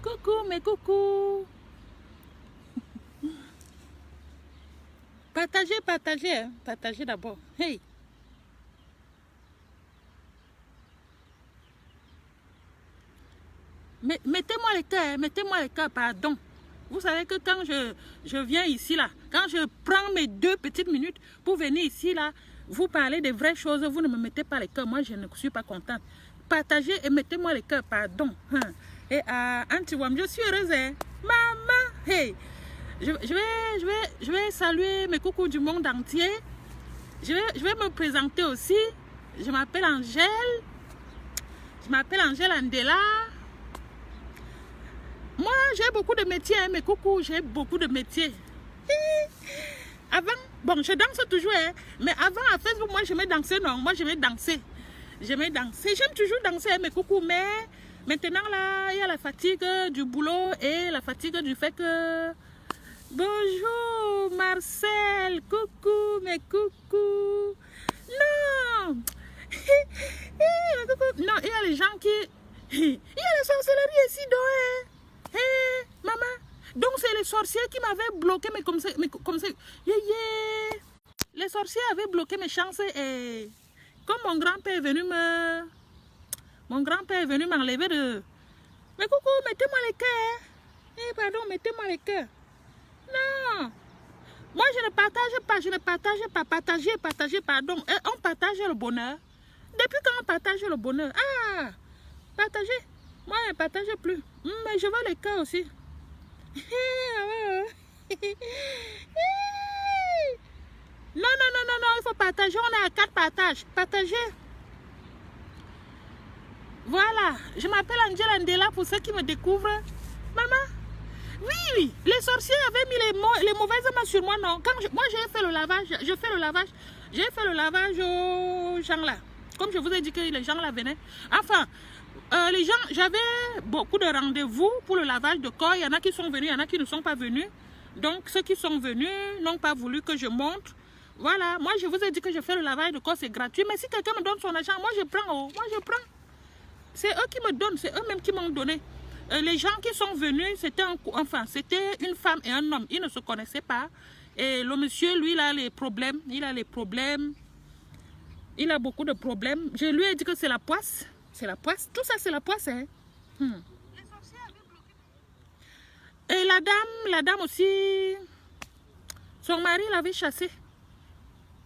Coucou, mais coucou. Partagez, partagez, hein. Partagez d'abord. Hey. Mettez-moi les cœurs, mettez-moi les cœurs, pardon. Vous savez que quand je viens ici, là, quand je prends mes 2 petites minutes pour venir ici, là, vous parlez des vraies choses, vous ne me mettez pas les cœurs. Moi, je ne suis pas contente. Partagez et mettez-moi les cœurs, pardon. Et Antiwam, je suis heureuse, hein. Maman, hey. Je vais saluer mes coucous du monde entier. Je vais me présenter aussi. Je m'appelle Angèle. Je m'appelle Angèle Andela. Moi, j'ai beaucoup de métiers, hein, mes coucous, j'ai beaucoup de métiers. Avant, bon, je danse toujours, hein, mais avant, à Facebook, moi, j'aimais danser, non, moi, j'aimais danser. J'aimais danser, j'aime toujours danser, hein, mes coucous, mais maintenant, là, il y a la fatigue du boulot et la fatigue du fait que... Bonjour, Marcel, coucou, mes coucous. Non, non, il y a les gens qui... Il y a la sorcellerie ici, donc, hé, maman, donc c'est les sorciers qui m'avaient bloqué, mais comme ça, les sorciers avaient bloqué mes chances et comme mon grand-père est venu m'enlever de... Mais coucou, mettez-moi les cœurs, eh, pardon, mettez-moi les cœurs. Non, moi je ne partage pas, partager, pardon, et on partage le bonheur. Depuis quand on partage le bonheur? Ah, partager. Moi, je ne partage plus. Mais je veux les cœurs aussi. Non, il faut partager. On est à 4 partages. Partagez. Voilà. Je m'appelle Angèle Andela pour ceux qui me découvrent. Maman, oui, les sorciers avaient mis les mauvaises mains sur moi, non. Quand moi, j'ai fait le lavage. J'ai fait le lavage aux gens là. Comme je vous ai dit que les gens là venaient. Enfin... les gens, j'avais beaucoup de rendez-vous pour le lavage de corps. Il y en a qui sont venus, il y en a qui ne sont pas venus. Donc, ceux qui sont venus n'ont pas voulu que je monte. Voilà, moi, je vous ai dit que je fais le lavage de corps, c'est gratuit. Mais si quelqu'un me donne son argent, moi, je prends. Oh, moi, je prends. C'est eux qui me donnent, c'est eux-mêmes qui m'ont donné. Les gens qui sont venus, c'était une femme et un homme. Ils ne se connaissaient pas. Et le monsieur, lui, il a les problèmes. Il a beaucoup de problèmes. Je lui ai dit que c'est la poisse. C'est la poisse. Tout ça, c'est la poisse, hein. Et la dame aussi, son mari l'avait chassée.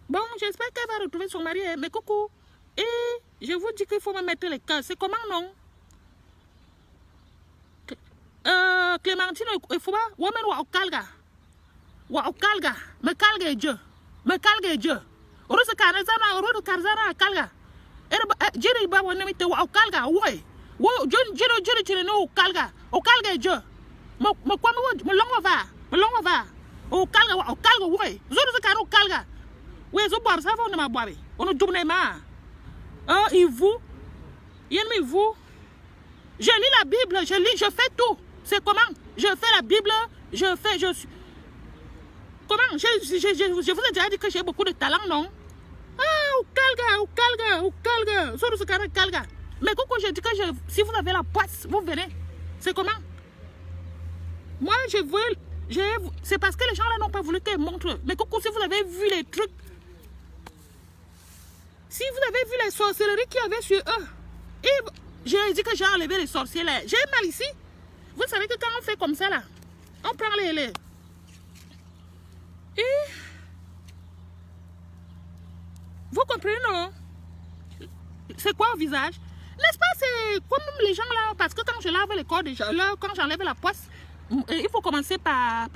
Bon, j'espère qu'elle va retrouver son mari. Mais coucou. Et je vous dis qu'il faut me mettre les cœurs. C'est comment, non? Clémentine, il faut pas. Women wa okalga. Wa okalga. Me kalga Dieu. Me kalga Dieu. Orosa karazana, orosa karzana kalga. Jiri ba wani mite wa okalga woi wo jiri no okalga jo mo kwame wo longo va okalga woi zoro se kan okalga we zo bar sa fa on ma boabe on jumne ma et vous je lis la Bible, je fais tout. C'est comment? Je fais la Bible, comment? Je vous ai déjà dit que j'ai beaucoup de talent, non? Ah, Okalga. Mais coucou, je dis que si vous avez la poisse, vous venez. C'est comment? Moi, c'est parce que les gens là n'ont pas voulu que je montre. Mais coucou, si vous avez vu les trucs, si vous avez vu les sorcelleries qu'il y avait sur eux, et j'ai dit que j'ai enlevé les sorciers là. J'ai mal ici. Vous savez que quand on fait comme ça là, on prend les... Et... Vous comprenez, non? C'est quoi au visage? N'est-ce pas? C'est comme les gens là, parce que quand je lave le corps des gens, là, quand j'enlève la poisse, il faut commencer par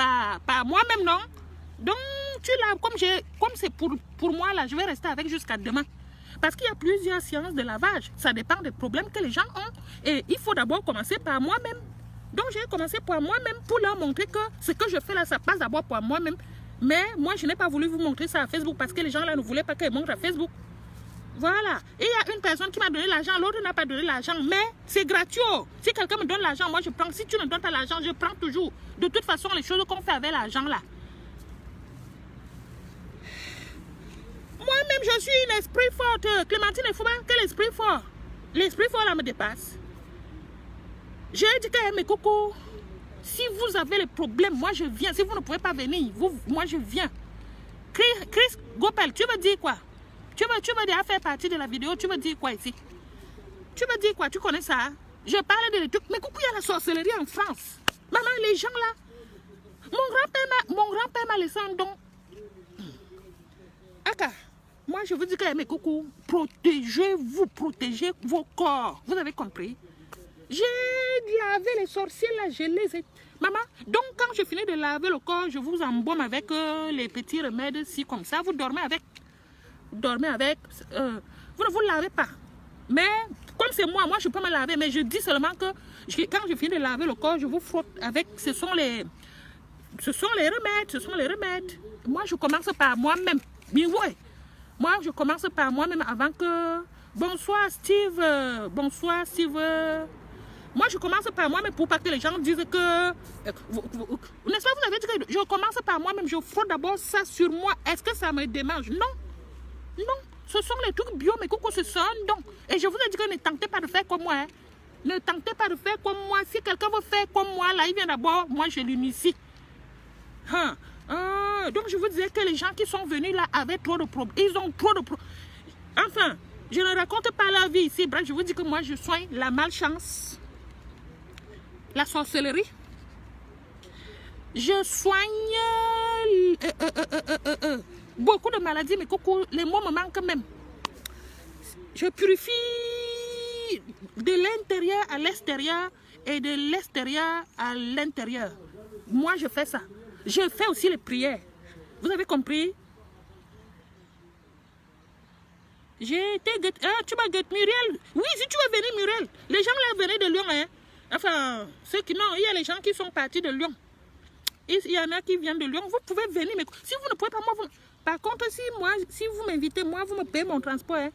moi-même, non? Donc, tu laves, comme c'est pour moi là, je vais rester avec jusqu'à demain. Parce qu'il y a plusieurs séances de lavage. Ça dépend des problèmes que les gens ont. Et il faut d'abord commencer par moi-même. Donc, j'ai commencé par moi-même pour leur montrer que ce que je fais là, ça passe d'abord par moi-même. Mais moi, je n'ai pas voulu vous montrer ça à Facebook parce que les gens là ne voulaient pas que je montre à Facebook. Voilà. Et il y a une personne qui m'a donné l'argent, l'autre n'a pas donné l'argent. Mais c'est gratuit. Si quelqu'un me donne l'argent, moi je prends. Si tu ne donnes pas l'argent, je prends toujours. De toute façon, les choses qu'on fait avec l'argent là. Moi-même, je suis une esprit forte. Clémentine, il faut pas que l'esprit fort. L'esprit fort là me dépasse. J'ai dit que mes cocos, si vous avez les problèmes, moi je viens. Si vous ne pouvez pas venir, moi je viens. Chris Gopel, tu veux dire quoi? Tu veux déjà faire partie de la vidéo, tu veux dire quoi ici? Tu veux dire quoi? Tu connais ça? Je parle de les trucs. Mais coucou, il y a la sorcellerie en France. Maman, les gens là. Mon grand-père m'a laissé un don. Aka, moi je vous dis que mes coucous, protégez-vous, protégez vos corps. Vous avez compris? J'ai lavé les sorciers là, je les ai... Maman, donc quand je finis de laver le corps, je vous embaume avec les petits remèdes, si comme ça, vous dormez avec. Vous dormez avec... vous ne vous lavez pas. Mais comme c'est moi je peux me laver, mais je dis seulement que quand je finis de laver le corps, je vous frotte avec... Ce sont les remèdes. Moi, je commence par moi-même. Mais ouais, moi, je commence par moi-même avant que... Bonsoir, Steve. Bonsoir, Steve. Moi, je commence par moi-même pour pas que les gens disent que... N'est-ce pas, vous avez dit que je commence par moi-même. Je frotte d'abord ça sur moi. Est-ce que ça me démange? Non. Non. Ce sont les trucs bio, mais coucou, ce sont un don. Et je vous ai dit que ne tentez pas de faire comme moi. Hein. Ne tentez pas de faire comme moi. Si quelqu'un veut faire comme moi, là, il vient d'abord. Moi, je l'initie. Donc, je vous disais que les gens qui sont venus là avaient trop de problèmes. Ils ont trop de problèmes. Enfin, je ne raconte pas la vie ici. Bref, je vous dis que moi, je soigne la malchance, la sorcellerie. Je soigne beaucoup de maladies, mais coucou, les mots me manquent même. Je purifie de l'intérieur à l'extérieur et de l'extérieur à l'intérieur. Moi, je fais ça. Je fais aussi les prières. Vous avez compris? J'ai été... tu m'as guetté Muriel. Oui, si tu veux venir, Muriel. Les gens là venaient de Lyon. Hein? Enfin, ceux qui... Non, il y a les gens qui sont partis de Lyon. Il y en a qui viennent de Lyon. Vous pouvez venir, mais si vous ne pouvez pas, moi... Par contre, si vous m'invitez, moi, vous me payez mon transport. Hein?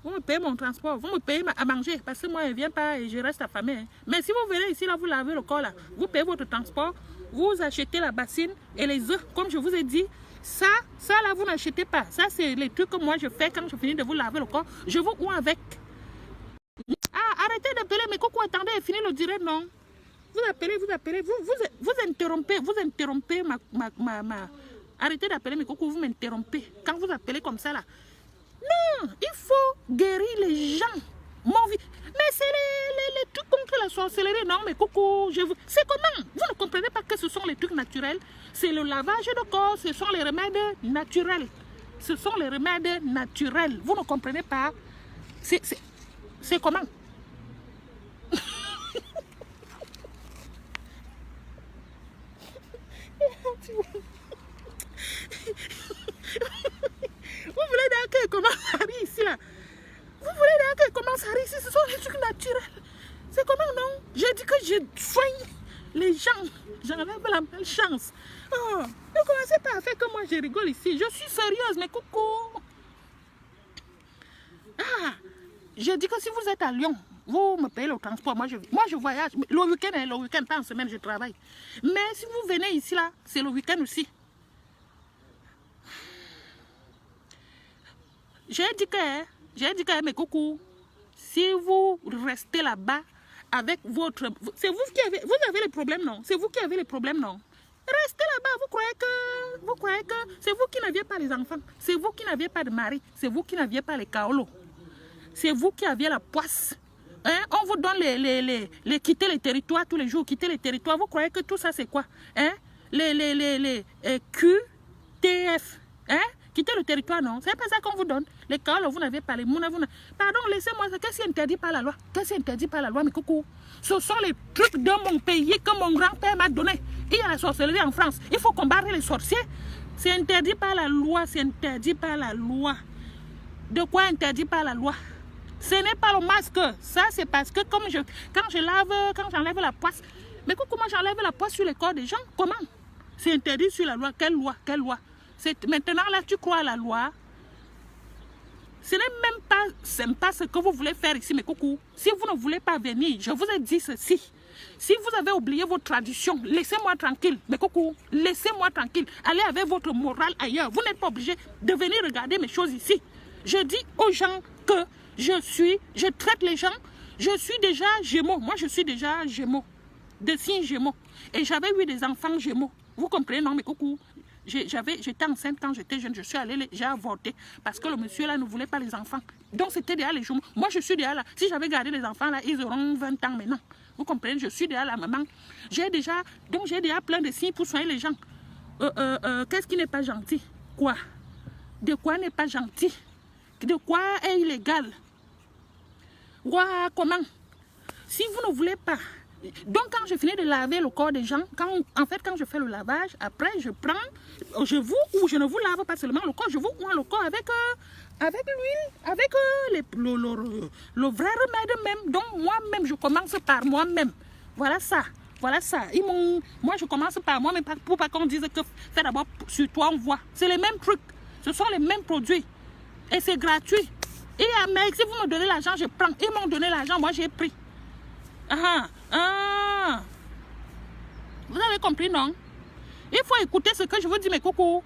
Vous me payez mon transport. Vous me payez à manger. Parce que moi, je ne viens pas et je reste affamée. Hein? Mais si vous venez ici, là, vous lavez le corps, là. Vous payez votre transport. Vous achetez la bassine et les œufs, comme je vous ai dit. Ça là, vous n'achetez pas. Ça, c'est les trucs que moi, je fais quand je finis de vous laver le corps. Je vous oins avec. Ah, arrêtez d'appeler. Mais coucou, attendez, fini le direct, non? Vous appelez. Vous interrompez ma... Arrêtez d'appeler mes coucou, vous m'interrompez. Quand vous appelez comme ça, là. Non, il faut guérir les gens. Mais c'est les trucs contre la sorcellerie. Non, mais coucou, c'est comment? Vous ne comprenez pas que ce sont les trucs naturels. C'est le lavage de corps, ce sont les remèdes naturels. Ce sont les remèdes naturels. Vous ne comprenez pas? C'est comment? Vous voulez dire que commence à rire ici là? Vous voulez dire que commence à rire ici? Ce sont des trucs naturels. C'est comment non? J'ai dit que je soigne les gens. J'enlève la malchance. Oh, ne commencez pas à faire que moi je rigole ici. Je suis sérieuse, mais coucou. Ah, je dis que si vous êtes à Lyon, vous me payez le transport. Moi je voyage. Le week-end, pas en semaine, je travaille. Mais si vous venez ici là, c'est le week-end aussi. J'ai dit que, mes coucous, si vous restez là-bas avec votre... C'est vous qui avez... Vous avez les problèmes, non? C'est vous qui avez les problèmes, non? Restez là-bas, vous croyez que c'est vous qui n'aviez pas les enfants. C'est vous qui n'aviez pas de mari. C'est vous qui n'aviez pas les kaolos. C'est vous qui aviez la poisse. Hein? On vous donne les quitter les territoires tous les jours. Quitter les territoires. Vous croyez que tout ça, c'est quoi? Hein? Les QTF. Hein? Quitter le territoire, non. C'est pas ça qu'on vous donne. Les kaolos, vous n'avez pas les mouna. Pardon, laissez-moi. Qu'est-ce qui est interdit par la loi? Qu'est-ce qui est interdit par la loi, mes coucous? Ce sont les trucs de mon pays que mon grand-père m'a donné. Il y a la sorcellerie en France. Il faut combattre les sorciers. C'est interdit par la loi. C'est interdit par la loi. De quoi interdit par la loi? Ce n'est pas le masque. Ça, c'est parce que quand j'enlève la poisse. Mais comment j'enlève la poisse sur les corps des gens? Comment? C'est interdit sur la loi. Quelle loi? Quelle loi? Maintenant, là, tu crois à la loi. Ce n'est même pas sympa ce que vous voulez faire ici, mes coucous. Si vous ne voulez pas venir, je vous ai dit ceci. Si vous avez oublié vos traditions, laissez-moi tranquille. Mes coucous, laissez-moi tranquille. Allez avec votre morale ailleurs. Vous n'êtes pas obligé de venir regarder mes choses ici. Je dis aux gens que je traite les gens Je suis déjà Gémeaux. Moi, je suis déjà Gémeaux. De signe Gémeaux. Et j'avais eu des enfants Gémeaux. Vous comprenez, non, mais coucou. J'étais enceinte quand j'étais jeune. Je suis allée, j'ai avorté. Parce que le monsieur là ne voulait pas les enfants. Donc, c'était déjà les Gémeaux. Moi, je suis déjà là. Si j'avais gardé les enfants là, ils auront 20 ans maintenant. Vous comprenez, je suis déjà la maman. J'ai déjà plein de signes pour soigner les gens. Qu'est-ce qui n'est pas gentil? Quoi? De quoi n'est pas gentil? De quoi est illégal? Comment? Si vous ne voulez pas. Donc quand je finis de laver le corps des gens, quand je fais le lavage, après je prends, je vous ou je ne vous lave pas seulement le corps, je vous oins le corps avec l'huile, avec le vrai remède même. Donc moi-même, je commence par moi-même. Voilà ça. Voilà ça. Moi, je commence par moi, mais pour pas qu'on dise que fais d'abord sur toi, on voit. C'est les mêmes trucs. Ce sont les mêmes produits. Et c'est gratuit. Et mais si vous me donnez l'argent, je prends. Ils m'ont donné l'argent, moi j'ai pris. Vous avez compris, non? Il faut écouter ce que je vous dis, mes coucou.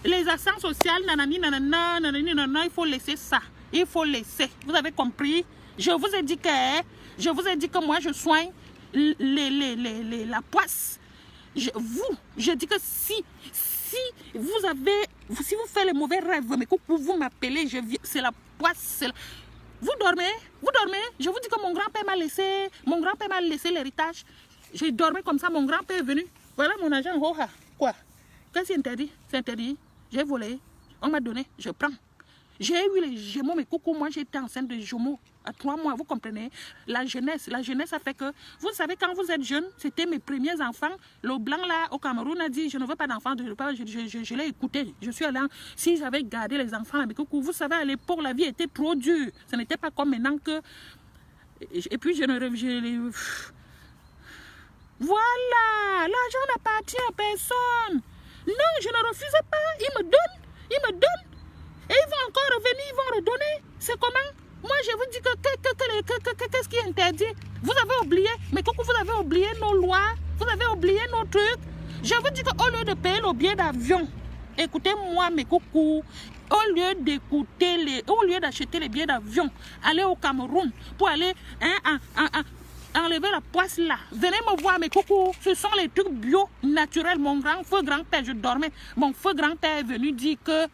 Les accents sociaux, nanani, nanana, nanani, nanana, il faut laisser ça. Il faut laisser. Vous avez compris? Je vous ai dit que moi, je soigne la poisse. Je dis que si vous faites les mauvais rêves, mais coucou, vous m'appelez, c'est la poisse. Vous dormez? Je vous dis que mon grand-père m'a laissé l'héritage. J'ai dormi comme ça, mon grand-père est venu. Voilà mon agent. Quoi? Qu'est-ce qui est interdit? C'est interdit. J'ai volé. On m'a donné. Je prends. J'ai eu les Gémeaux, mais coucou, moi j'étais enceinte de Gémeaux à 3 mois, vous comprenez? La jeunesse a fait que, vous savez, quand vous êtes jeune, c'était mes premiers enfants. Le blanc là, au Cameroun, a dit, je ne veux pas d'enfants, je l'ai écouté. Je suis allée, si j'avais gardé les enfants, mais coucou, vous savez, à l'époque, la vie était trop dure. Ce n'était pas comme maintenant que... Et puis, voilà, l'argent n'appartient à personne. Non, je ne refuse pas, ils me donnent. Et ils vont encore revenir, ils vont redonner. C'est comment? Moi, je vous dis que qu'est-ce qui est interdit? Vous avez oublié, mais coucou, vous avez oublié nos lois, vous avez oublié nos trucs. Je vous dis qu'au lieu de payer le billet d'avion, écoutez-moi, mes coucou, au lieu d'acheter les billets d'avion, aller au Cameroun pour aller enlever la poisse là. Venez me voir, mes coucou, ce sont les trucs bio, naturels. Mon feu grand-père, je dormais, mon feu grand-père est venu dire que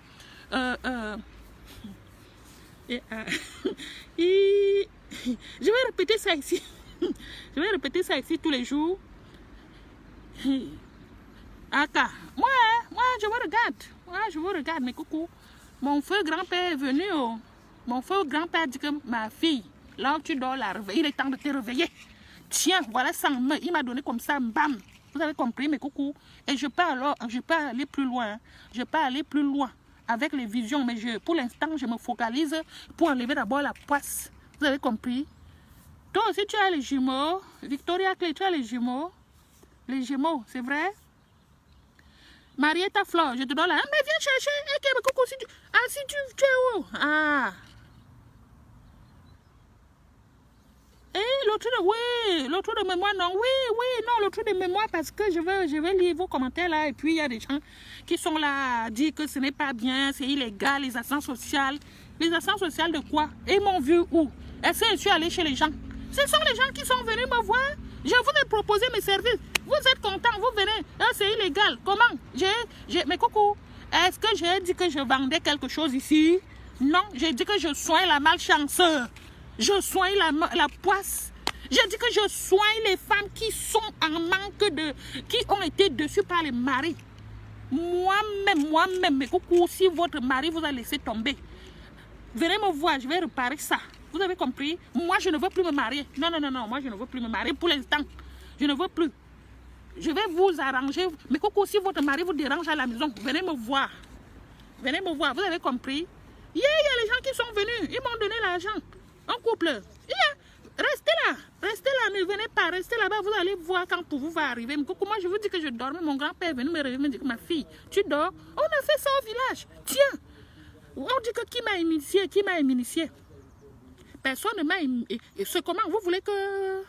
je vais répéter ça ici. Je vais répéter ça ici tous les jours. Aka, moi, je vous regarde. Moi, je vous regarde, mes coucou. Mon feu grand-père est venu. Mon feu grand-père dit que ma fille, là où tu dors, il est temps de te réveiller. Tiens, voilà ça. Il m'a donné comme ça, bam. Vous avez compris, mes coucou. Et je peux aller plus loin. Je peux aller plus loin avec les visions, mais pour l'instant, je me focalise pour enlever d'abord la poisse. Vous avez compris? Toi aussi, tu as les jumeaux. Victoria Clé, tu as les jumeaux. Les jumeaux, c'est vrai? Marietta Flore, je te donne là. Mais viens chercher. Okay, mais coucou, si tu es où? Ah. Et l'autre de mémoire, non. Oui, non, l'autre de mémoire, parce que je vais lire vos commentaires là. Et puis, il y a des gens qui sont là à dire que ce n'est pas bien, c'est illégal, les accents sociaux. Les accents sociaux de quoi? Et m'ont vu où? Est-ce que je suis allée chez les gens? Ce sont les gens qui sont venus me voir. Je vous ai proposé mes services. Vous êtes contents, vous venez. C'est illégal. Comment? Mais coucou, est-ce que j'ai dit que je vendais quelque chose ici? Non, j'ai dit que je soigne la malchance. Je soigne la poisse. J'ai dit que je soigne les femmes qui sont en manque qui ont été déçues par les maris. Moi-même, mais coucou, si votre mari vous a laissé tomber, venez me voir, je vais réparer ça. Vous avez compris? Moi, je ne veux plus me marier. Non, moi, je ne veux plus me marier pour l'instant. Je ne veux plus. Je vais vous arranger. Mais coucou, si votre mari vous dérange à la maison, venez me voir. Venez me voir, vous avez compris? Il y a les gens qui sont venus, ils m'ont donné l'argent. En couple. Restez là, ne venez pas, restez là-bas, vous allez voir quand pour vous va arriver. Mais coucou, moi, je vous dis que je dormais, mon grand-père est venu me réveiller, me dit que ma fille, tu dors? On a fait ça au village. Tiens, on dit que qui m'a initié? Personne ne m'a initié. C'est comment? Vous voulez que...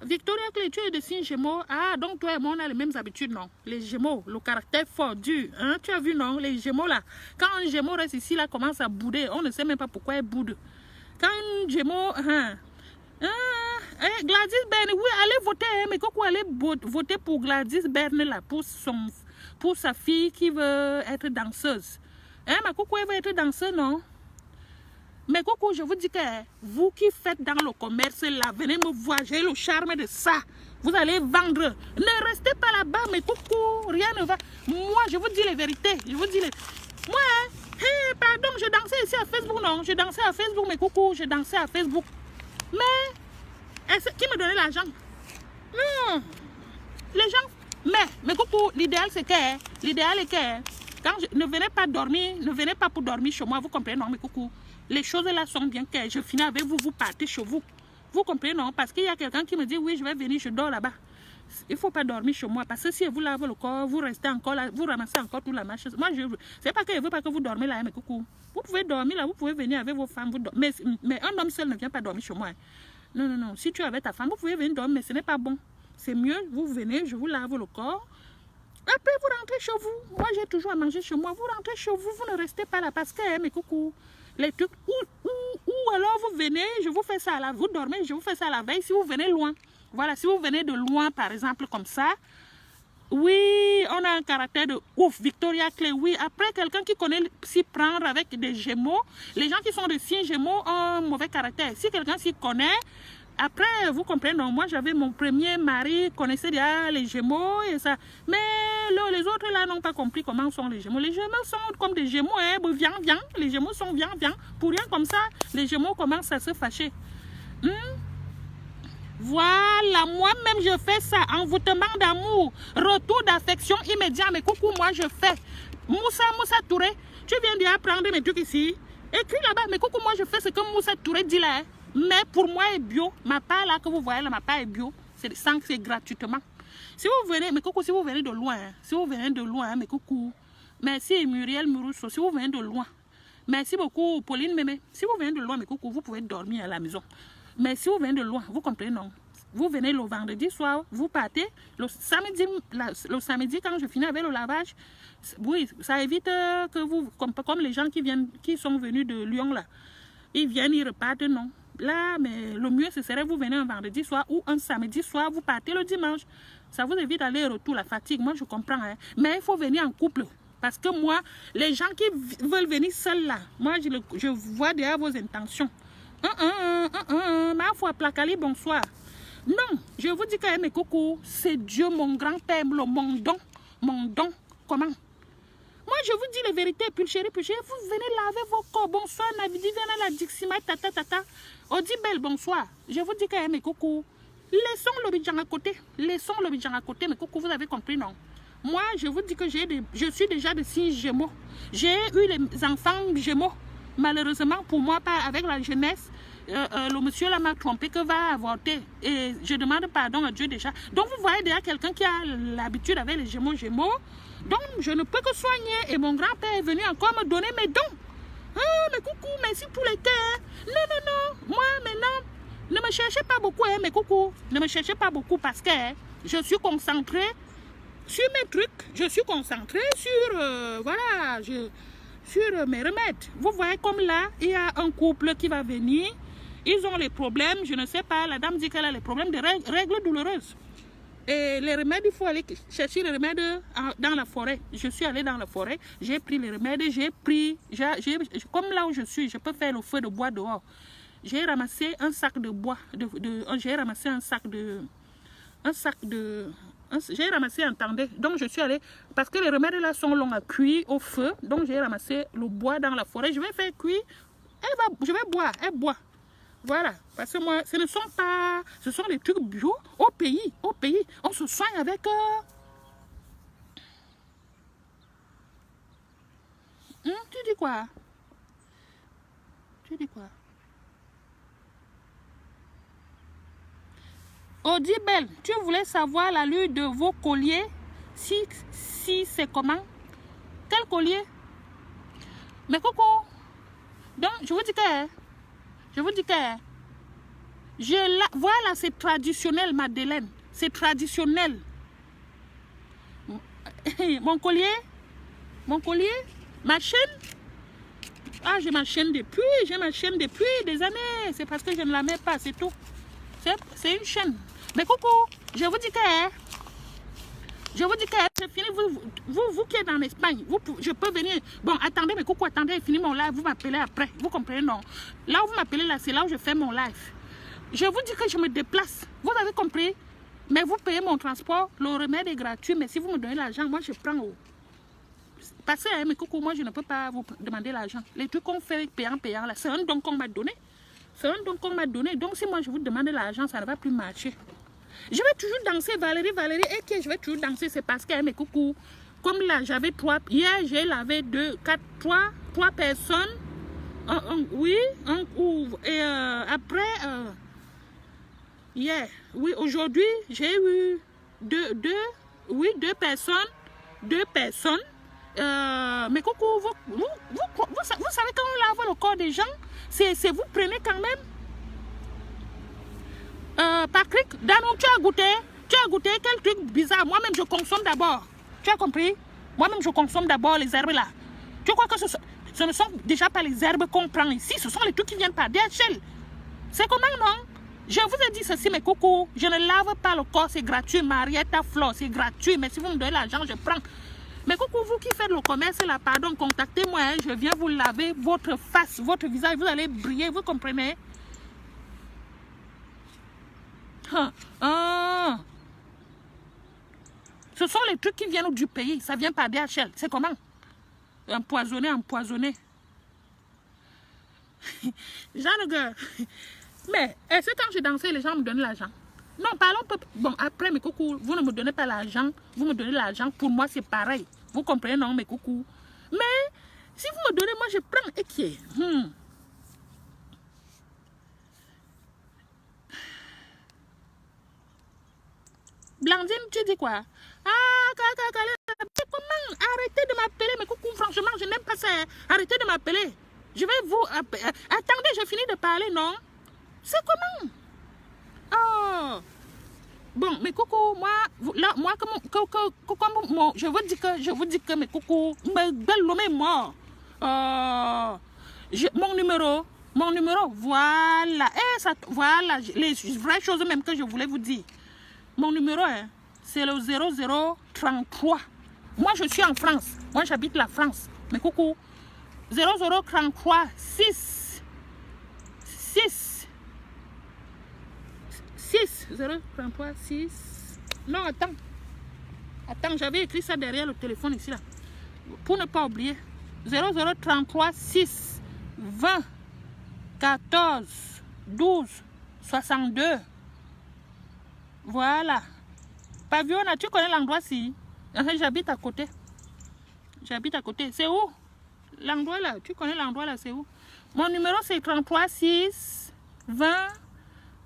Victoria Clé, tu es de signe Gémeaux. Ah, donc toi et moi, on a les mêmes habitudes, non? Les Gémeaux, le caractère fort, dur. Hein? Tu as vu, non? Les Gémeaux, là. Quand un Gémeaux reste ici, là, commence à bouder. On ne sait même pas pourquoi il boude. Quand une Gémeaux... Gladys Berne, oui, allez voter, mais Coco, allez voter pour Gladys Berne, là, pour sa fille qui veut être danseuse. Ma Coco, elle veut être danseuse, non? Mais Coco, je vous dis que vous qui faites dans le commerce, là, venez me voir, j'ai le charme de ça. Vous allez vendre. Ne restez pas là-bas, mais Coco, rien ne va. Moi, je vous dis les vérités. Je vous dis les... Moi, pardon, je dansais ici à Facebook, non? Je dansais à Facebook, mais Coco, je dansais à Facebook. Mais, qui me donnait l'argent? Non. Les gens... Mais Coco, l'idéal c'est que... L'idéal est que... Quand ne venez pas dormir, ne venez pas pour dormir chez moi, vous comprenez, non, mais Coco? Les choses là sont bien que je finis avec vous, vous partez chez vous. Vous comprenez, non? Parce qu'il y a quelqu'un qui me dit, oui, je vais venir, je dors là-bas. Il ne faut pas dormir chez moi. Parce que si vous lavez le corps, vous restez encore là, vous ramassez encore toute la marche. Moi, c'est pas que je ne veux pas que vous dormez là, mais Coucou. Vous pouvez dormir là, vous pouvez venir avec vos femmes. Mais un homme seul ne vient pas dormir chez moi. Non, non, non. Si tu es avec ta femme, vous pouvez venir dormir, mais ce n'est pas bon. C'est mieux, vous venez, je vous lave le corps. Après, vous rentrez chez vous. Moi, j'ai toujours à manger chez moi. Vous rentrez chez vous, vous ne restez pas là parce que, mais Coucou, les trucs, ou alors vous venez, je vous fais ça à la, vous dormez, je vous fais ça à la veille, si vous venez loin. Voilà, si vous venez de loin, par exemple, comme ça, oui, on a un caractère de ouf, Victoria Clay, oui. Après, quelqu'un qui connaît s'y prendre avec des Gémeaux, les gens qui sont de signes Gémeaux ont un mauvais caractère. Si quelqu'un s'y connaît, après, vous comprenez, non, moi j'avais mon premier mari, connaissait déjà les Gémeaux et ça. Mais là, les autres là n'ont pas compris comment sont les Gémeaux. Les Gémeaux sont comme des Gémeaux, hein, viens, viens. Les Gémeaux sont viens, viens. Pour rien comme ça, les Gémeaux commencent à se fâcher. Voilà, moi-même je fais ça. Envoûtement d'amour, retour d'affection immédiat. Mais coucou, moi je fais. Moussa Touré, tu viens d'apprendre mes trucs ici. Écris là-bas, mais coucou, moi je fais ce que Moussa Touré dit là. Hein. Mais pour moi, est bio. Ma part là que vous voyez là, ma part est bio. C'est gratuitement. Si vous venez, mais coucou, si vous venez de loin, hein, si vous venez de loin, hein, mais coucou. Merci Muriel Murusso, si vous venez de loin. Merci beaucoup Pauline Mémé. Si vous venez de loin, mais coucou, vous pouvez dormir à la maison. Mais si vous venez de loin, vous comprenez, non? Vous venez le vendredi soir, vous partez. Le samedi quand je finis avec le lavage, oui, ça évite que vous, comme les gens qui sont venus de Lyon là, ils viennent, ils repartent, non? Là, mais le mieux, ce serait vous venez un vendredi soir ou un samedi soir, vous partez le dimanche. Ça vous évite aller-retour, la fatigue. Moi, je comprends. Hein. Mais il faut venir en couple. Parce que moi, les gens qui veulent venir seuls là, moi, je vois derrière vos intentions. Ma foi, Placali, bonsoir. Non, je vous dis que mes cocos, c'est Dieu, mon grand-père, mon don. Comment? Moi, je vous dis la vérité, puis chérie, vous venez laver vos corps. Bonsoir, Navidi, viens à la Dixima, tata. Odibel, bonsoir. Je vous dis que mes cocos, laissons le bidjan à côté. Mes cocos, vous avez compris, non? Moi, je vous dis que je suis déjà de 6 Gémeaux. J'ai eu les enfants Gémeaux. Malheureusement, pour moi, pas avec la jeunesse, le monsieur là m'a trompé que va avorter. Et je demande pardon à Dieu déjà. Donc, vous voyez déjà quelqu'un qui a l'habitude avec les Gémeaux. Donc, je ne peux que soigner. Et mon grand-père est venu encore me donner mes dons. Ah, mais coucou, merci pour les terres. Non. Moi, maintenant, ne me cherchez pas beaucoup, hein, mais coucou. Ne me cherchez pas beaucoup parce que je suis concentrée sur mes trucs. Je suis concentrée sur, voilà, sur mes remèdes. Vous voyez comme là, il y a un couple qui va venir. Ils ont les problèmes, je ne sais pas. La dame dit qu'elle a les problèmes de règles douloureuses. Et les remèdes, il faut aller chercher les remèdes dans la forêt. Je suis allée dans la forêt, j'ai pris les remèdes, comme là où je suis, je peux faire le feu de bois dehors. J'ai ramassé un sac de bois, j'ai ramassé j'ai ramassé un tendé. Donc je suis allée, parce que les remèdes là sont longs à cuire au feu, donc j'ai ramassé le bois dans la forêt. Je vais faire cuire, je vais boire, elle boit. Voilà, parce que moi, ce sont des trucs bio au pays. On se soigne avec... Tu dis quoi? Odibel, tu voulais savoir la lune de vos colliers? Si c'est comment? Quel collier? Mais coco, donc je vous dis que... Voilà, c'est traditionnel, Madeleine. C'est traditionnel. Mon collier, ma chaîne. Ah, j'ai ma chaîne depuis des années. C'est parce que je ne la mets pas, c'est tout. C'est une chaîne. Mais coucou, je vous dis que c'est fini. Vous qui êtes en Espagne, je peux venir. Bon, attendez, mais coucou, attendez, fini mon live. Vous m'appelez après. Vous comprenez, non? Là où vous m'appelez, là, c'est là où je fais mon live. Je vous dis que je me déplace. Vous avez compris? Mais vous payez mon transport. Le remède est gratuit. Mais si vous me donnez l'argent, moi, je prends. Parce que, mais coucou, moi, je ne peux pas vous demander l'argent. Les trucs qu'on fait payant, là, c'est un don qu'on m'a donné. C'est un don qu'on m'a donné. Donc, si moi, je vous demande l'argent, ça ne va plus marcher. Je vais toujours danser, Valérie, et que je vais toujours danser, c'est parce que, mais coucou, comme là, j'avais 3, hier, j'ai lavé 3 personnes, oui, et après, hier, oui, aujourd'hui, j'ai eu deux personnes, mais coucou, vous savez quand on lave le corps des gens, c'est vous prenez quand même. Patrick, Danou, tu as goûté quel truc bizarre. Moi-même, je consomme d'abord. Tu as compris? Moi-même, je consomme d'abord les herbes là. Tu crois que ce ne sont déjà pas les herbes qu'on prend ici, ce sont les trucs qui viennent par DHL. C'est comment, non? Je vous ai dit ceci, mes coucous. Je ne lave pas le corps, c'est gratuit. Marietta Flore, c'est gratuit. Mais si vous me donnez l'argent, je prends. Mais coucou, vous qui faites le commerce là, pardon, contactez-moi. Hein, je viens vous laver votre face, votre visage. Vous allez briller, vous comprenez? Ce sont les trucs qui viennent du pays. Ça vient par DHL. C'est comment? Empoisonné. Jeanne, mais est-ce que quand je dansais, les gens me donnaient l'argent? Non, parlons peu. Bon, après, mes coucous, vous ne me donnez pas l'argent. Vous me donnez l'argent. Pour moi, c'est pareil. Vous comprenez, non, mes coucous? Mais si vous me donnez, moi, je prends et qui est. Blandine, tu dis quoi? Comment? Arrêtez de m'appeler, mais coucou, franchement, je n'aime pas ça. Arrêtez de m'appeler. Je vais vous appeler. Attendez, j'ai fini de parler, non? C'est comment? Oh. Bon, mais coucou, moi, je vous dis que, mes coucou, l'homme est mort. Mon numéro, voilà. Voilà, les vraies choses même que je voulais vous dire. Mon numéro, hein, c'est le 0033. Moi, je suis en France. Moi, j'habite la France. Mais coucou, 0033 6. 033 6. Non, attends. J'avais écrit ça derrière le téléphone ici, là. Pour ne pas oublier. 0033 6 20 14 12 62. Voilà. Paviona, tu connais l'endroit si? J'habite à côté. C'est où? L'endroit là, tu connais l'endroit là, c'est où? Mon numéro c'est 33 6 20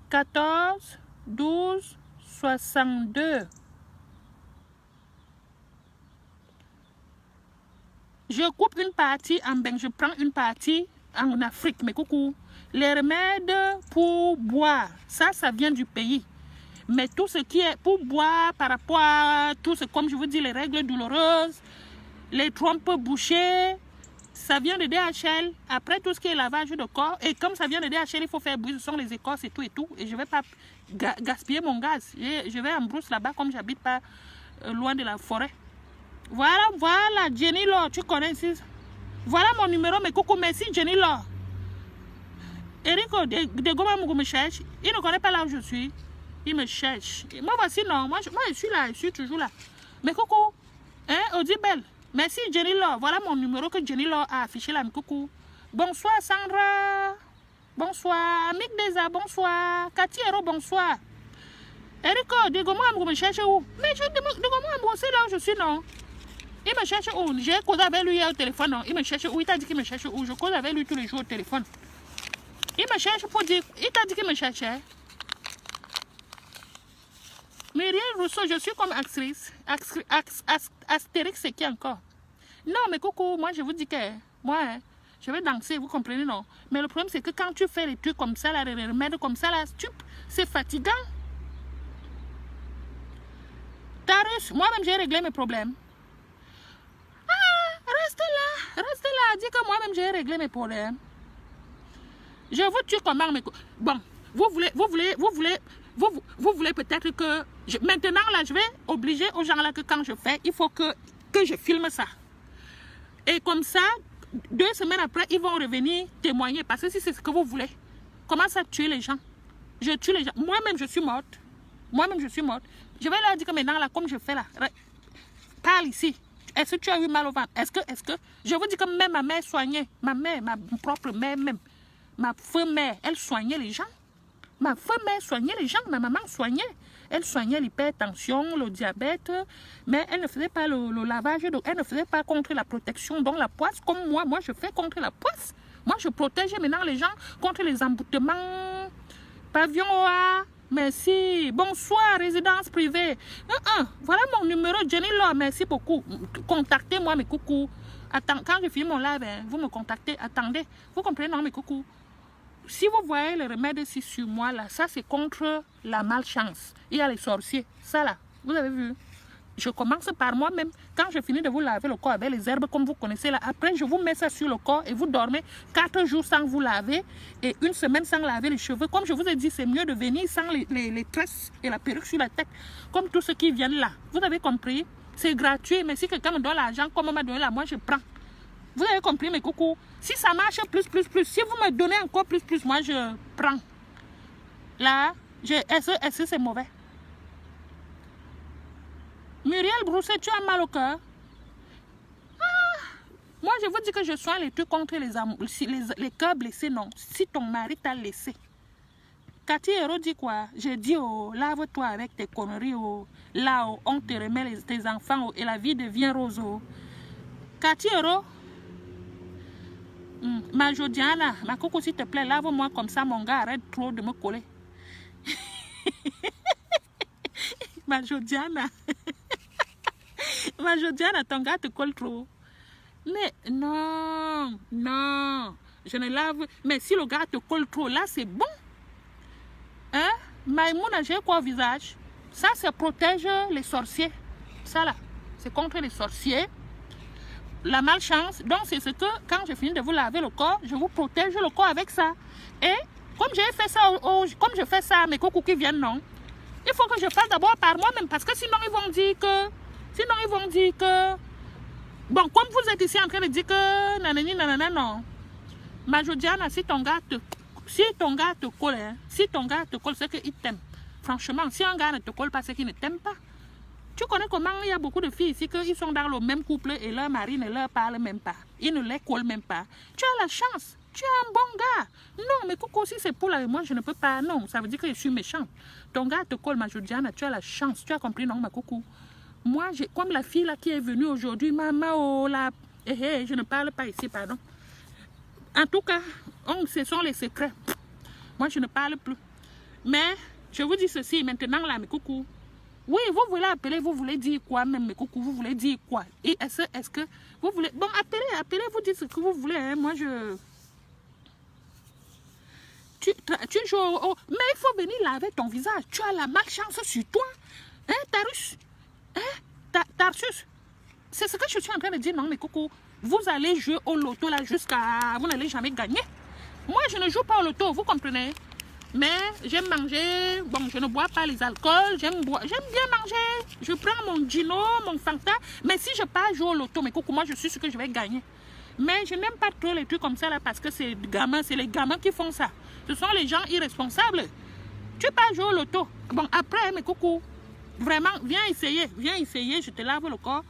14 12 62. Je coupe une partie en Bengue, je prends une partie en Afrique. Mais coucou, les remèdes pour boire, ça vient du pays. Mais tout ce qui est pour boire par rapport à tout ce, comme je vous dis, les règles douloureuses, les trompes bouchées, ça vient de DHL. Après tout ce qui est lavage de corps, et comme ça vient de DHL, il faut faire bruit, ce sont les écorces et tout et tout. Et je ne vais pas gaspiller mon gaz. Je vais en brousse là-bas, comme j'habite pas loin de la forêt. Voilà, Jenny Law, tu connais ici. Voilà mon numéro, mais coucou, merci Jenny Law. Erico, de Goma Mougou me cherche. Il ne connaît pas là où je suis. Il me cherche. Moi, voici, non. Moi, je suis là. Je suis toujours là. Mais coucou. Hein, Odibel. Merci, Jenny Law. Voilà mon numéro que Jenny Law a affiché là. Mais coucou. Bonsoir, Sandra. Bonsoir. Mick Deza, bonsoir. Cathy Hero, bonsoir. Erico, de Goma me cherche où? Mais je de Goma c'est là où je suis, non. Il me cherche où? J'ai causé avec lui au téléphone, non. Il me cherche où? Il t'a dit qu'il me cherche où? Je cause avec lui tous les jours au téléphone. Il me cherche pour dire. Il t'a dit qu'il me cherchait. Myriel Rousseau, je suis comme actrice. Astérix, c'est qui encore? Non, mais coucou, moi je vous dis que moi, je vais danser, vous comprenez, non? Mais le problème, c'est que quand tu fais les trucs comme ça, là, les remèdes comme ça, là, c'est fatigant. Tarus, moi-même, j'ai réglé mes problèmes. Ah, Restez là, dis que moi-même j'ai réglé mes problèmes. Je vous tue comment mes... Bon, vous voulez peut-être que... Maintenant, là, je vais obliger aux gens là que quand je fais, il faut que je filme ça. Et comme ça, 2 semaines après, ils vont revenir témoigner. Parce que si c'est ce que vous voulez, comment ça tuer les gens? Je tue les gens. Moi-même, je suis morte. Moi-même, je suis morte. Je vais leur dire que maintenant, là, comme je fais là, parle ici. Est-ce que tu as eu mal au ventre? Est-ce que... Je vous dis que même ma mère soignait. Ma mère, ma propre mère même. Ma femme mère, elle soignait les gens. Ma femme mère soignait les gens. Ma maman soignait. Elle soignait l'hypertension, le diabète. Mais elle ne faisait pas le lavage. Elle ne faisait pas contre la protection. Donc la poisse, comme moi. Moi, je fais contre la poisse. Moi, je protégeais maintenant les gens contre les emboutements. Pavillon OA. Merci. Bonsoir, résidence privée. Voilà mon numéro, Jenny Law. Merci beaucoup. Contactez-moi, mes coucous. Attends, quand je finis mon live, vous me contactez. Attendez. Vous comprenez, non, mes coucous? Si vous voyez le remède ici sur moi, là, ça c'est contre la malchance. Il y a les sorciers. Ça là, vous avez vu? Je commence par moi-même. Quand je finis de vous laver le corps avec les herbes comme vous connaissez là, après je vous mets ça sur le corps et vous dormez 4 jours sans vous laver et 1 semaine sans laver les cheveux. Comme je vous ai dit, c'est mieux de venir sans les tresses et la perruque sur la tête. Comme tous ceux qui viennent là. Vous avez compris? C'est gratuit, mais si quelqu'un me donne l'argent comme on m'a donné là, moi je prends. Vous avez compris mes coucous? Si ça marche plus, si vous me donnez encore plus, moi je prends. Là, est-ce que c'est mauvais? Muriel Brousset, tu as mal au cœur? Moi, je vous dis que je soigne les trucs contre les cœurs blessés, non. Si ton mari t'a laissé. Cathy Hero dit quoi? Je dis, lave-toi avec tes conneries. Là, on te remet tes enfants et la vie devient rose. Cathy Hero, ma Jodiana, ma coco, s'il te plaît, lave-moi comme ça, mon gars, arrête trop de me coller. Ma Jodiana. Ma Jodiana, ton gars te colle trop. Mais non, je ne lave. Mais si le gars te colle trop, là, c'est bon. Hein? Maïmouna, j'ai quoi au visage? Ça protège les sorciers. Ça là, c'est contre les sorciers. La malchance. Donc, c'est ce que, quand je finis de vous laver le corps, je vous protège le corps avec ça. Et comme j'ai fait ça, comme je fais ça à mes cocos qui viennent, non. Il faut que je fasse d'abord par moi-même. Parce que sinon, ils vont dire que... Bon, comme vous êtes ici en train de dire que... Nanani, nanana, non. Ma Jodiana, si ton gars te colle, hein, c'est qu'il t'aime. Franchement, si un gars ne te colle pas, c'est qu'il ne t'aime pas. Tu connais comment il y a beaucoup de filles ici qui sont dans le même couple et leur mari ne leur parle même pas. Ils ne les collent même pas. Tu as la chance. Tu es un bon gars. Non, mais coucou, si c'est pour là, moi je ne peux pas. Non, ça veut dire que je suis méchante. Ton gars te colle, ma Jodiana, tu as la chance. Tu as compris, non, ma coucou? Moi, comme la fille là qui est venue aujourd'hui, maman, oh là, je ne parle pas ici, pardon. En tout cas, ce sont les secrets. Moi, je ne parle plus. Mais, je vous dis ceci maintenant là, mes coucous. Oui, vous voulez appeler, vous voulez dire quoi même, mes coucous? Vous voulez dire quoi? Et est-ce que vous voulez... Bon, appelez, vous dites ce que vous voulez. Hein. Moi, je... Tu joues au... Mais il faut venir laver ton visage. Tu as la malchance sur toi. Hein, Tarus? Hein, Tarsus? C'est ce que je suis en train de dire, non, mes coucous. Vous allez jouer au loto là jusqu'à... Vous n'allez jamais gagner. Moi, je ne joue pas au loto, vous comprenez? Mais j'aime manger. Bon, je ne bois pas les alcools. J'aime bien manger. Je prends mon Gino, mon Fanta. Mais si je pars jouer au loto, mes coucous, moi, je suis sûr que je vais gagner. Mais je n'aime pas trop les trucs comme ça là parce que c'est les gamins qui font ça. Ce sont les gens irresponsables. Tu pars jouer au loto. Bon, après, mes coucous, vraiment, viens essayer, je te lave le corps.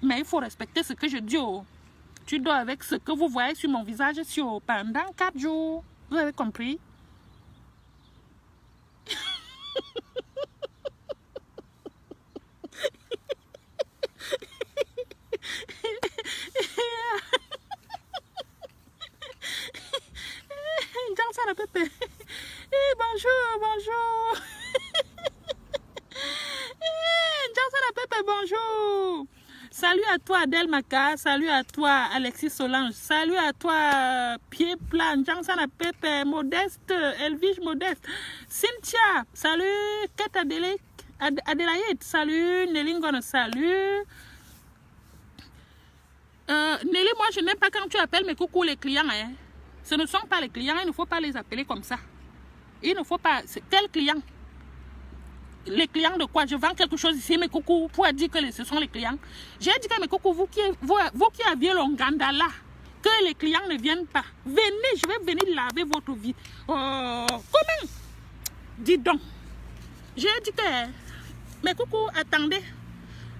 Mais il faut respecter ce que je dis. Tu dois avec ce que vous voyez sur mon visage pendant 4 jours. Vous avez compris? Bonjour. Bonjour. Salut à toi Adèle Maka, salut à toi Alexis Solange, salut à toi Pied Plan, Jansana Pepe, Modeste, Elvige Modeste, Cynthia, salut Kate Adélaïde, salut Nelingon, salut Nelly, moi, je n'aime pas quand tu appelles mes coucou les clients. Hein. Ce ne sont pas les clients, il ne faut pas les appeler comme ça. Il ne faut pas... Quel client? Les clients de quoi? Je vends quelque chose ici, mes coucou, pour dire que ce sont les clients. J'ai dit que mes coucou, vous qui aviez l'Onganda là, que les clients ne viennent pas. Venez, je vais venir laver votre vie. Oh, comment? Dis donc. J'ai dit que... Mais coucou, attendez.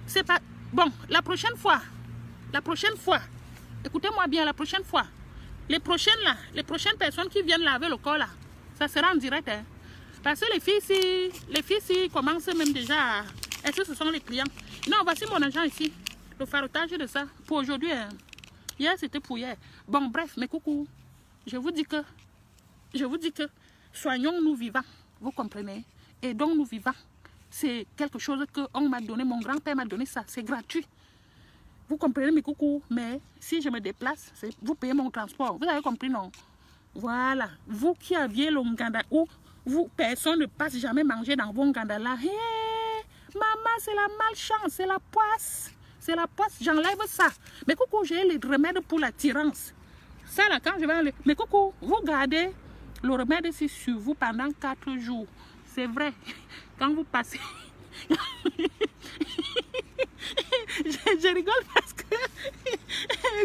C'est pas... Bon, la prochaine fois, écoutez-moi bien, la prochaine fois, les prochaines personnes qui viennent laver le corps là, ça sera en direct. Hein. Parce que les filles ici commencent même déjà à... Est-ce que ce sont les clients? Non, voici mon agent ici. Le farotage de ça. Pour aujourd'hui. Hein. Hier, c'était pour hier. Bon, bref, mes coucou. Je vous dis que soignons-nous vivants. Vous comprenez? Et donc, nous vivants. C'est quelque chose qu'on m'a donné. Mon grand-père m'a donné ça. C'est gratuit. Vous comprenez, mes coucou? Mais si je me déplace, vous payez mon transport. Vous avez compris, non? Voilà. Vous qui aviez l'Onganda où vous, personne ne passe jamais manger dans vos Nganda là. Hey, maman, c'est la malchance, c'est la poisse. C'est la poisse, j'enlève ça. Mais coucou, j'ai les remèdes pour l'attirance. Ça là, quand je vais enlever. Mais coucou, vous gardez le remède ici sur vous pendant 4 jours. C'est vrai. Quand vous passez... je rigole parce que...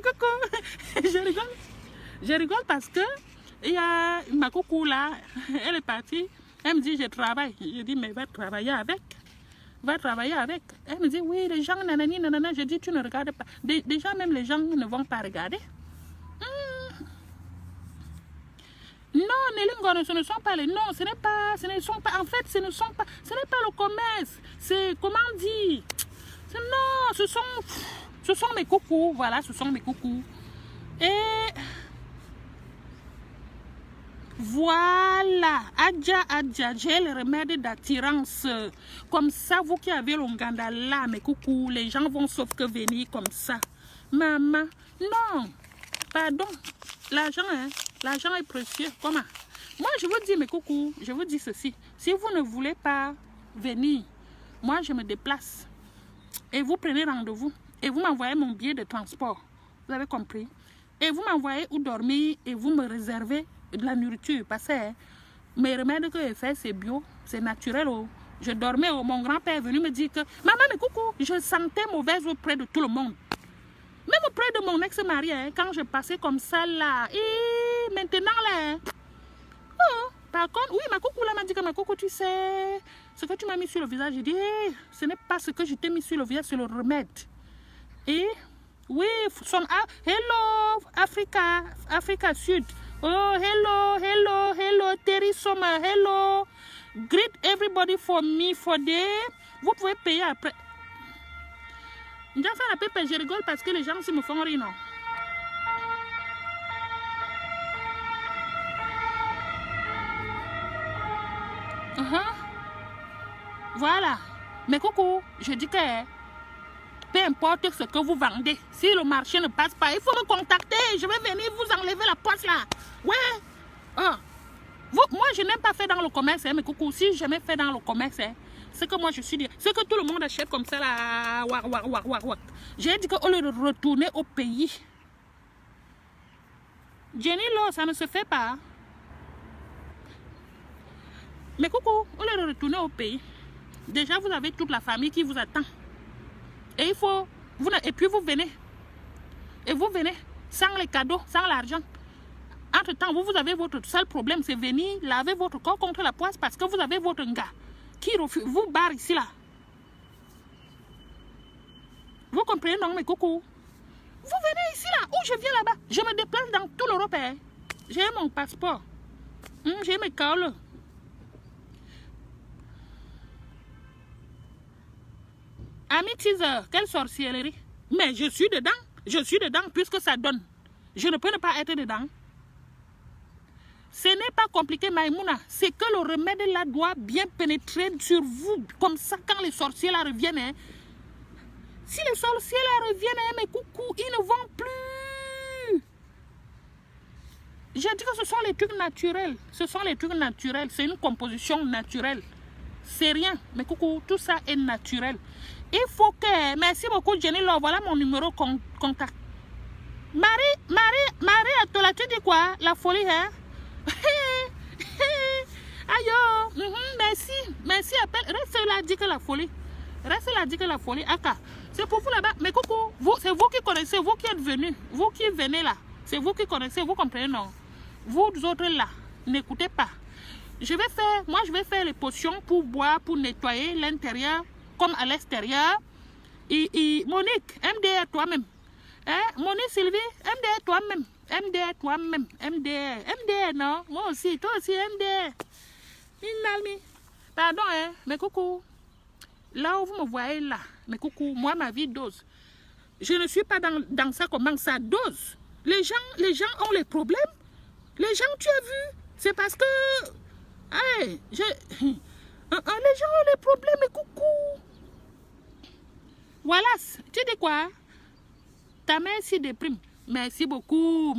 coucou, je rigole parce que... Il y a ma coucou là, elle est partie, elle me dit je travaille. Je dis mais va travailler avec. Elle me dit oui, les gens, nanani, nanana. Je dis tu ne regardes pas. Déjà même les gens ne vont pas regarder. Non, Nelly, ce ne sont pas les... Non, ce ne sont pas... En fait, ce n'est pas le commerce. C'est, comment dire? Non, ce sont mes coucous. Voilà, ce sont mes coucous. Et... Voilà, Adja, j'ai le remède d'attirance. Comme ça, vous qui avez l'Onganda là, mes coucous, les gens vont sauf que venir comme ça. Maman, non, pardon, l'argent, hein, l'argent est précieux. Comment? Moi, je vous dis, mes coucous, je vous dis ceci. Si vous ne voulez pas venir, moi, je me déplace. Et vous prenez rendez-vous. Et vous m'envoyez mon billet de transport. Vous avez compris? Et vous m'envoyez où dormir et vous me réservez de la nourriture. Parce que mes remèdes que je fais, c'est bio, c'est naturel. Oh. Je dormais, oh. Mon grand-père est venu me dire que maman, mais coucou, je sentais mauvaise auprès de tout le monde. Même auprès de mon ex-mari, hein, quand je passais comme ça là. Et maintenant là. Hein. Oh, par contre, oui, ma coucou là m'a dit que ma coucou, tu sais, ce que tu m'as mis sur le visage, j'ai dit, hey, ce n'est pas ce que je t'ai mis sur le visage, c'est le remède. Et oui, hello, Africa Sud. Oh, hello, Terry Soma, hello. Greet everybody for me for day. Vous pouvez payer après. J'ai fait la paix, je rigole parce que les gens se me font rire, non? Voilà. Mais coucou, je dis que peu importe ce que vous vendez, si le marché ne passe pas, il faut me contacter. Je vais venir vous enlever la poisse là. Ouais. Moi, je n'aime pas faire dans le commerce, hein, mais coucou, si je me fais dans le commerce, hein, c'est que moi, je suis dit, c'est que tout le monde achète comme ça là. J'ai dit qu'au lieu de retourner au pays, Jenny Lo, ça ne se fait pas. Mais coucou, au lieu de retourner au pays, déjà vous avez toute la famille qui vous attend. Et il faut, et puis vous venez. Et vous venez sans les cadeaux, sans l'argent. Entre-temps, vous avez votre seul problème, c'est venir laver votre corps contre la poisse parce que vous avez votre gars qui refuse, vous barre ici là. Vous comprenez, non, mes coucou? Vous venez ici là, où je viens là-bas. Je me déplace dans toute l'Europe. Hein. J'ai mon passeport. J'ai mes cols. Ami teaser, quelle sorcellerie. Mais je suis dedans puisque ça donne. Je ne peux ne pas être dedans. Ce n'est pas compliqué, Maïmouna. C'est que le remède là doit bien pénétrer sur vous. Comme ça, quand les sorciers là reviennent, hein, si les sorciers là reviennent, hein, mes coucous, ils ne vont plus. J'ai dit que ce sont les trucs naturels. Ce sont les trucs naturels. C'est une composition naturelle. C'est rien. Mais coucou, tout ça est naturel. Il faut que... Merci beaucoup, Jenny. Là, voilà mon numéro contact. Marie, Atola, tu dis quoi? La folie, hein? Aïe, merci, appelle. Reste là, dit que la folie. Reste là, dit que la folie. Aka, c'est pour vous là-bas. Mais coucou, c'est vous qui connaissez, vous qui êtes venus, vous qui venez là. C'est vous qui connaissez, vous comprenez, non? Vous autres là, n'écoutez pas. Je vais faire les potions pour boire, pour nettoyer l'intérieur comme à l'extérieur. Et Monique, MDR toi-même. Hein? Monique, Sylvie, MDR toi-même. MDR toi-même. MDR, non? Moi aussi, toi aussi, MDR. Pardon, hein? Mais coucou. Là où vous me voyez là, mais coucou, moi, ma vie dose. Je ne suis pas dans ça comment ça dose. Les gens ont les problèmes. Les gens, tu as vu? C'est parce que... Hey, les gens ont les problèmes, mais coucou. Voilà, tu dis quoi? Ta mère s'y déprime. Merci beaucoup,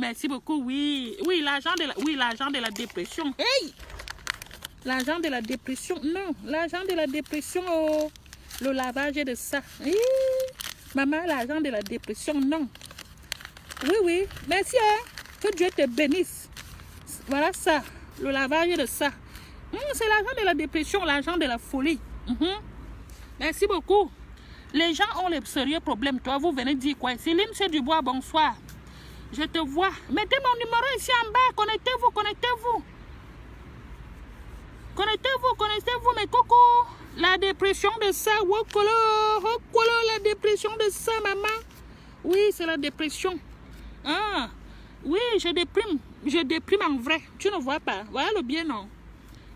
oui. Oui, l'argent de la dépression. Hey! L'argent de la dépression, non. L'argent de la dépression, oh, le lavage de ça. Hey! Maman, l'argent de la dépression, non. Oui, merci, hein. Que Dieu te bénisse. Voilà ça, le lavage de ça. C'est l'argent de la dépression, l'argent de la folie. Merci beaucoup. Les gens ont les sérieux problèmes. Toi, vous venez dire quoi? Céline, c'est Dubois, bonsoir. Je te vois. Mettez mon numéro ici en bas. Connectez-vous. Connectez-vous, mes cocos. La dépression de ça. Wokolo, la dépression de ça, maman. Oui, c'est la dépression. Ah, oui, je déprime en vrai. Tu ne vois pas. Voilà le bien, non?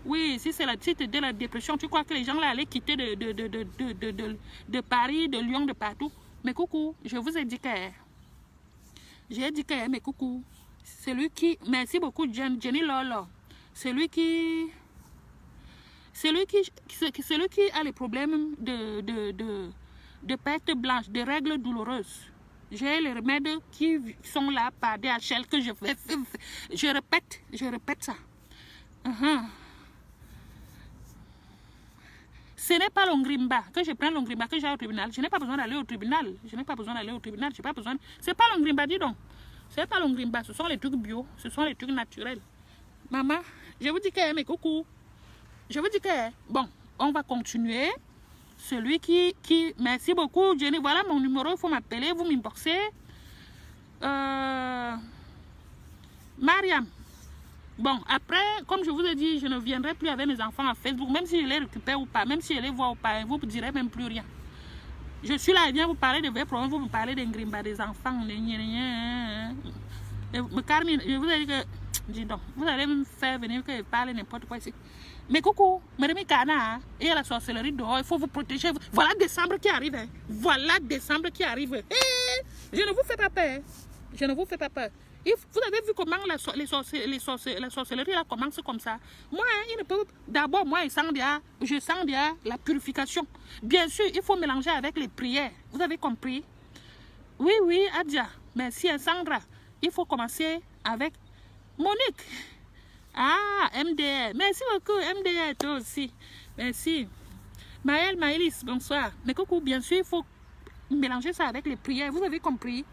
Oui, si c'est de la dépression, tu crois que les gens là allaient quitter de Paris, de Lyon, de partout. Mais coucou, je vous ai dit que... J'ai dit que, mais coucou, celui qui... Merci beaucoup, Jenny Lolo. Celui qui a les problèmes de perte blanche, de règles douloureuses. J'ai les remèdes qui sont là par DHL que je répète ça. Ce n'est pas l'ongrimba, que je prends l'ongrimba, que j'ai au tribunal. Je n'ai pas besoin d'aller au tribunal. C'est pas l'ongrimba, dis donc. C'est pas l'ongrimba, ce sont les trucs bio, ce sont les trucs naturels. Maman, je vous dis que, mes coucou, bon, on va continuer. Celui qui... Merci beaucoup, Jenny. Voilà mon numéro, il faut m'appeler, vous m'inboxez. Mariam. Bon, après, comme je vous ai dit, je ne viendrai plus avec mes enfants à Facebook, même si je les récupère ou pas, même si je les vois ou pas, vous ne direz même plus rien. Je suis là, je viens vous parler de vrais problèmes, vous me parlez d'engrimba, des enfants. Carmine, je vous ai dit que, dis donc, vous allez me faire venir que je parle n'importe quoi ici. Mais coucou, Madame Kana, et la sorcellerie dehors, il faut vous protéger. Voilà décembre qui arrive. Hein. Voilà décembre qui arrive. Hey, je ne vous fais pas peur. Je ne vous fais pas peur. Vous avez vu comment la sorcellerie là, commence comme ça. Moi, il ne peut... D'abord, moi, je sens déjà la purification. Bien sûr, il faut mélanger avec les prières. Vous avez compris? Oui, Adia. Merci, Sandra. Il faut commencer avec Monique. Ah, MDR. Merci beaucoup, MDR, toi aussi. Merci. Maëlys, bonsoir. Mais coucou, bien sûr, il faut mélanger ça avec les prières. Vous avez compris?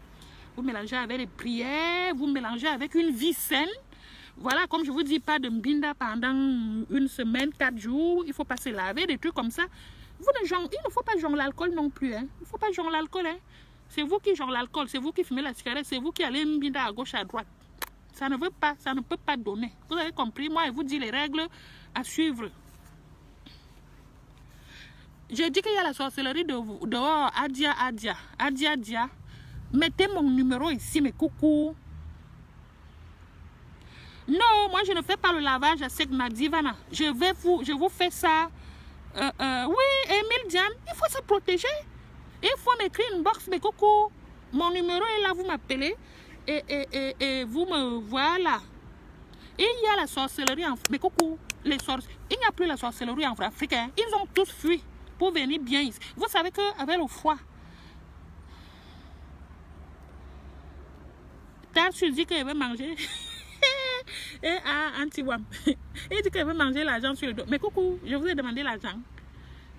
Vous mélangez avec les prières, vous mélangez avec une vie saine. Voilà, comme je vous dis, pas de mbinda pendant une semaine, 4 jours. Il ne faut pas se laver, des trucs comme ça. Il ne faut pas genre l'alcool non plus. Hein. Il ne faut pas genre l'alcool. Hein. C'est vous qui genre l'alcool, c'est vous qui fumez la cigarette, c'est vous qui allez mbinda à gauche, à droite. Ça ne peut pas donner. Vous avez compris? Moi, je vous dis les règles à suivre. J'ai dit qu'il y a la sorcellerie dehors, Adia. Mettez mon numéro ici, mes coucous. Non, moi je ne fais pas le lavage à sec, ma divana. Je vous fais ça. Oui, Emile Diane, il faut se protéger. Il faut m'écrire une box, mes coucous. Mon numéro est là, vous m'appelez. Et vous me voilà. Il y a la sorcellerie en... Mais coucou, il n'y a plus la sorcellerie en Afrique. Hein. Ils ont tous fui pour venir bien ici. Vous savez qu'avec le froid, Tarsu dit qu'il veut manger. Et Antiwam. Il dit qu'il veut manger l'argent sur le dos. Mais coucou, je vous ai demandé l'argent.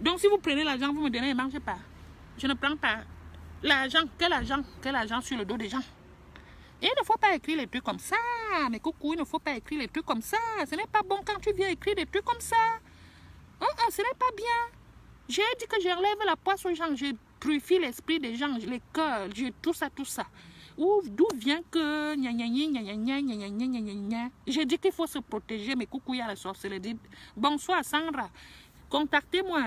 Donc si vous prenez l'argent, vous me donnez, ne mangez pas. Je ne prends pas l'argent. Quel argent sur le dos des gens? Et il ne faut pas écrire les trucs comme ça. Mais coucou, il ne faut pas écrire les trucs comme ça. Ce n'est pas bon quand tu viens écrire des trucs comme ça. Ce n'est pas bien. J'ai dit que j'enlève la poisse aux gens. Je purifie l'esprit des gens, les cœurs, tout ça, tout ça. D'où vient que... J'ai dit qu'il faut se protéger. Mais coucou, il y a la sorcellerie. Bonsoir, Sandra. Contactez-moi.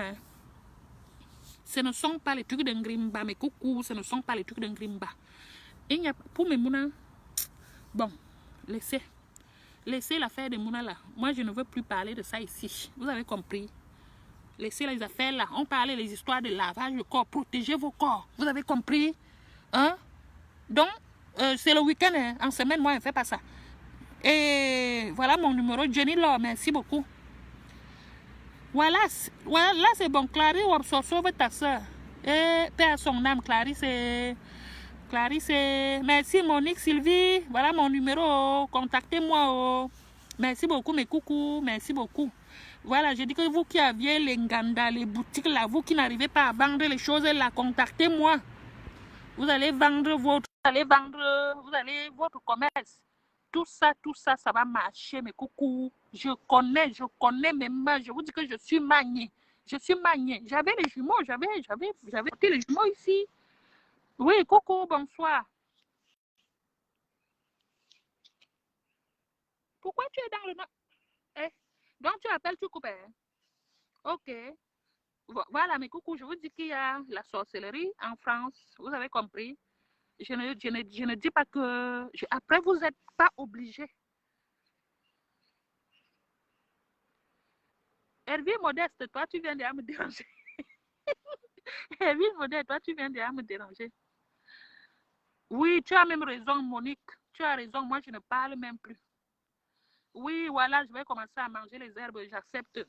Ce ne sont pas les trucs de Ngrimba. Mais coucou, ce ne sont pas les trucs de Ngrimba. Il n'y a pour mes Mouna. Bon, laissez l'affaire de Mouna là. Moi, je ne veux plus parler de ça ici. Vous avez compris? Laissez les affaires là. On parlait des histoires de lavage de corps. Protégez vos corps. Vous avez compris? Hein? Donc, c'est le week-end. Hein? En semaine, moi, je ne fais pas ça. Et voilà mon numéro. Jenny Law, merci beaucoup. Voilà, là c'est bon. Clarisse, on sauve ta soeur. Et paix à son âme. Clarisse, merci Monique, Sylvie, voilà mon numéro, contactez-moi. Merci beaucoup mes coucous, merci beaucoup. Voilà, j'ai dit que vous qui aviez les Nganda, les boutiques là, vous qui n'arrivez pas à vendre les choses là, contactez-moi. Vous allez vendre votre commerce. Tout ça, ça va marcher mes coucous. Je connais mes mains, je vous dis que je suis maniée. J'avais les jumeaux, j'avais les jumeaux ici. Oui, coucou, bonsoir. Pourquoi tu es dans le... Donc, tu appelles, tu coupes. Ok. Voilà, mais coucou, je vous dis qu'il y a la sorcellerie en France. Vous avez compris. Je ne dis pas que... Après, vous n'êtes pas obligé. Hervé Modeste, toi, tu viens de me déranger. Hervé Modeste, toi, tu viens de me déranger. Oui, tu as même raison, Monique. Tu as raison, moi, je ne parle même plus. Oui, voilà, je vais commencer à manger les herbes, j'accepte.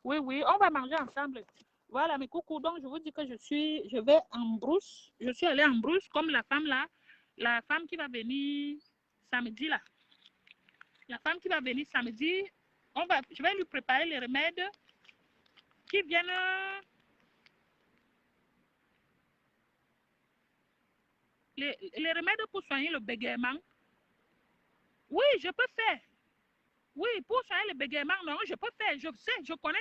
Oui, on va manger ensemble. Voilà, mes coucou, donc je vous dis que je vais en brousse. Je suis allée en brousse comme la femme là, la femme qui va venir samedi là. La femme qui va venir samedi, je vais lui préparer les remèdes qui viennent... Les remèdes pour soigner le bégaiement. Oui, je peux faire. Oui, pour soigner le bégaiement, non, je peux faire. Je sais, je connais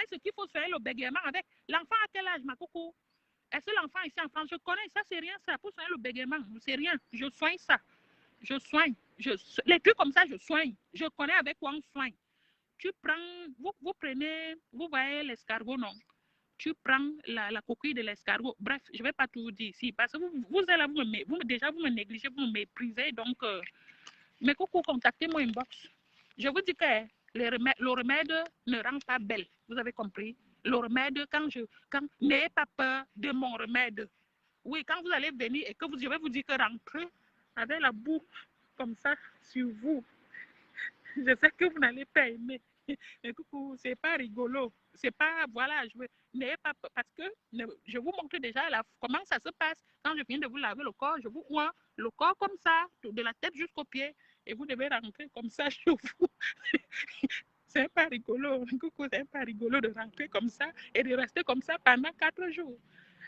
ce qu'il faut soigner le bégaiement avec. L'enfant à quel âge, ma coucou? Est-ce que l'enfant ici en France, je connais, ça c'est rien ça, pour soigner le bégaiement, c'est rien, je soigne ça. Je soigne. Les trucs comme ça, je soigne. Je connais avec quoi on soigne. Tu prends, vous prenez, vous voyez l'escargot, non? Tu prends la coquille de l'escargot. Bref, je ne vais pas tout vous dire ici, parce que vous êtes là, déjà vous me négligez, vous me méprisez, donc... Mais coucou, contactez-moi inbox. Je vous dis que le remède ne rend pas belle. Vous avez compris? Le remède, n'ayez pas peur de mon remède. Oui, quand vous allez venir et que je vais vous dire que rentrez avec la boue comme ça sur vous. Je sais que vous n'allez pas aimer. Mais coucou, c'est pas rigolo. C'est pas, voilà, n'ayez pas peur parce que je vous montre déjà comment ça se passe. Quand je viens de vous laver le corps, je vous vois le corps comme ça, de la tête jusqu'aux pieds. Et vous devez rentrer comme ça chez vous. C'est pas rigolo. Coucou, c'est pas rigolo de rentrer comme ça et de rester comme ça pendant 4 jours.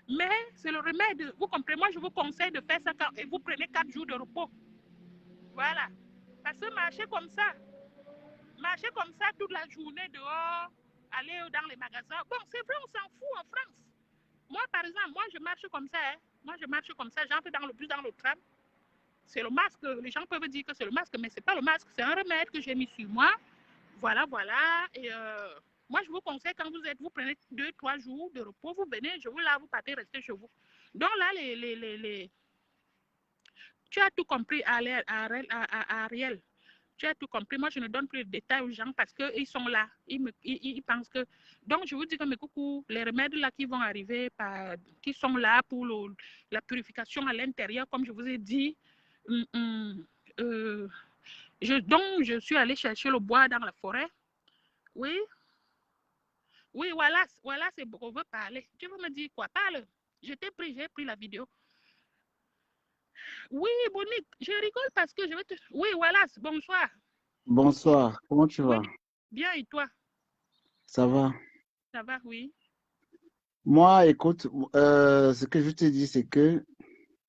Mais c'est le remède. Vous comprenez? Moi, je vous conseille de faire ça et vous prenez 4 jours de repos. Voilà. Parce que marcher comme ça toute la journée dehors, aller dans les magasins. Bon, c'est vrai, on s'en fout en France. Moi, par exemple, je marche comme ça. J'entre dans le bus, dans le tram. C'est le masque. Les gens peuvent dire que c'est le masque, mais c'est pas le masque. C'est un remède que j'ai mis sur moi. Voilà. Et moi, je vous conseille, quand vous prenez 2-3 jours de repos, vous venez, je vous lave, vous partez, restez chez vous. Donc là, tu as tout compris, Ariel. Tu as tout compris. Moi, je ne donne plus de détails aux gens parce qu'ils sont là. Ils pensent que... Donc, je vous dis que mes coucous, les remèdes là qui vont arriver, qui sont là pour la purification à l'intérieur, comme je vous ai dit. Donc, je suis allée chercher le bois dans la forêt. Oui, voilà, c'est on veut parler. Tu veux me dire quoi? Parle. J'ai pris la vidéo. Oui, Monique, je rigole parce que je vais te... Oui, voilà, bonsoir. Bonsoir, comment tu vas? Bien, et toi? Ça va? Ça va, oui. Moi, écoute, ce que je te dis, c'est que,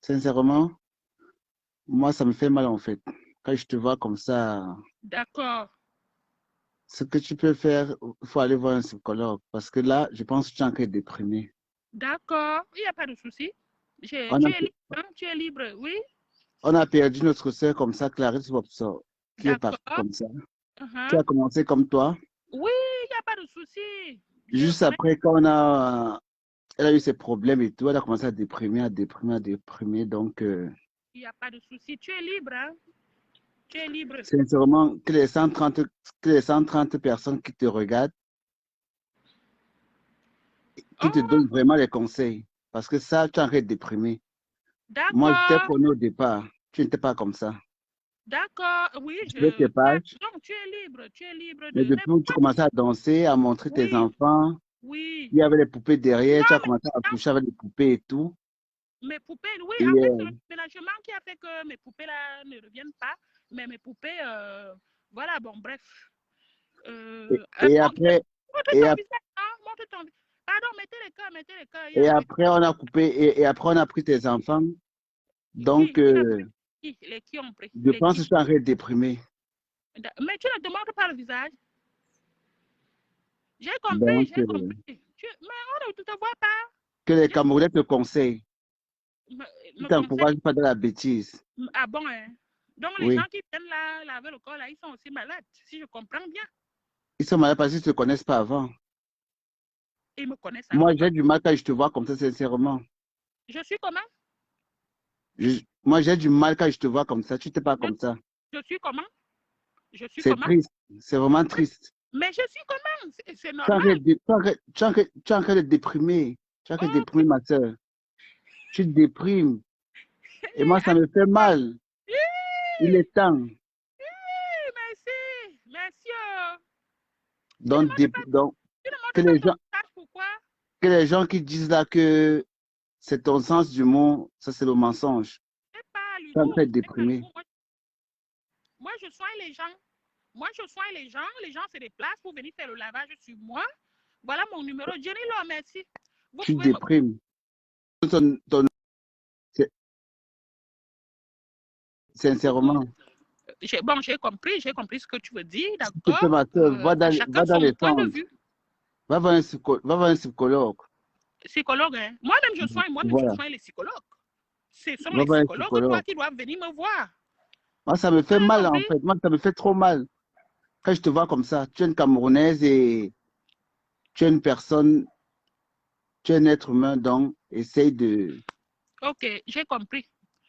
sincèrement, moi, ça me fait mal en fait. Quand je te vois comme ça, D'accord. ce que tu peux faire, il faut aller voir un psychologue. Parce que là, je pense que tu es encore déprimé. D'accord. Il n'y a pas de souci. Tu On a, es libre, hein? Tu es libre, oui. on a perdu notre sœur comme ça, Clarisse Wopso, qui est partie D'accord. comme ça. Tu Uh-huh. as commencé comme toi. Oui, il n'y a pas de souci. Je Juste connais. après, quand elle a eu ses problèmes et tout, elle a commencé à déprimer, à déprimer, à déprimer. Donc, Il n'y a pas de souci. Tu es libre, hein? Tu es libre. sincèrement, que les 130 personnes qui te regardent, qui te Oh, donnent vraiment les conseils. Parce que ça, tu es en train de déprimer. Moi, je t'ai d'accord. connu au départ. Tu n'étais pas comme ça. D'accord. Oui, Je fais tes pages, donc tu es libre. Tu es libre mais de depuis que tu n'importe. commençais à danser, à montrer tes Oui, enfants, oui. il y avait les poupées derrière, Non, tu as mais commencé à non, coucher avec les poupées et tout. mes poupées, oui, Et, en fait, c'est le ménagement qui a fait que mes poupées là ne reviennent pas. Mais mes poupées, voilà, bon, bref. et Montre après, et, ton ap- visage, hein, montre ton visage. Pardon, mettez les cœurs, mettez les cœurs. Il y et a après, on a coupé, et après, on a pris tes enfants. Donc, qui a pris les qui ont pris je les pense que qui. tu es en train de déprimer. Mais tu ne te montres pas le visage. J'ai compris, Donc, j'ai compris. Mais on ne te voit pas. que les J'ai Camerounais te conseillent. me, Ils ne me conseille. t'encouragent pas de la bêtise. Ah bon, hein? Donc les gens Oui. qui viennent là, laver le corps, là, ils sont aussi malades, si je comprends bien. Ils sont malades parce qu'ils ne te connaissent pas avant. Ils me connaissent Moi, avant. j'ai du mal quand je te vois comme ça, sincèrement. Je suis comment? Moi, j'ai du mal quand je te vois comme ça. Tu n'étais pas Je, comme ça. je suis comment? Je suis C'est comment? triste. C'est vraiment triste. Mais je suis comment? C'est Tu es en train normal. de, tu es en train de déprimer. Tu es en train de Oh, déprimer, ma soeur. Tu te déprimes. Et moi, ça me fait Alléluia. mal. Il Oui, est temps. oui, merci. Merci. Donc, Tu ne que montres pas les ton gens, visage, pourquoi? que les gens qui disent là que c'est ton sens du mot, ça, c'est le mensonge. C'est pas Tu es en l'humour. train de C'est pas déprimer. l'humour. Moi, je soigne les gens. Moi, je soigne les gens. Les gens se déplacent pour venir faire le lavage sur moi. Voilà mon numéro. Jenny Law, merci. Vous Tu te pouvez me. déprimes. C'est- Coucou. Sincèrement. Bon, j'ai compris ce que tu veux dire, S'il te plaît, d'accord. ma soeur, Chacun va dans son les point de centres. vue. Va voir un psychologue. Psychologue, hein. Moi-même, je Voilà. soigne les psychologues. Ce sont Va les voir un psychologues, toi, psychologue. qui doivent venir me voir. Moi, ça me Vous fait avez mal, en compris? fait. Moi, ça me fait trop mal. Quand je te vois comme ça, tu es une Camerounaise et tu es une personne, tu es un être humain, donc essaye de... Ok, j'ai compris.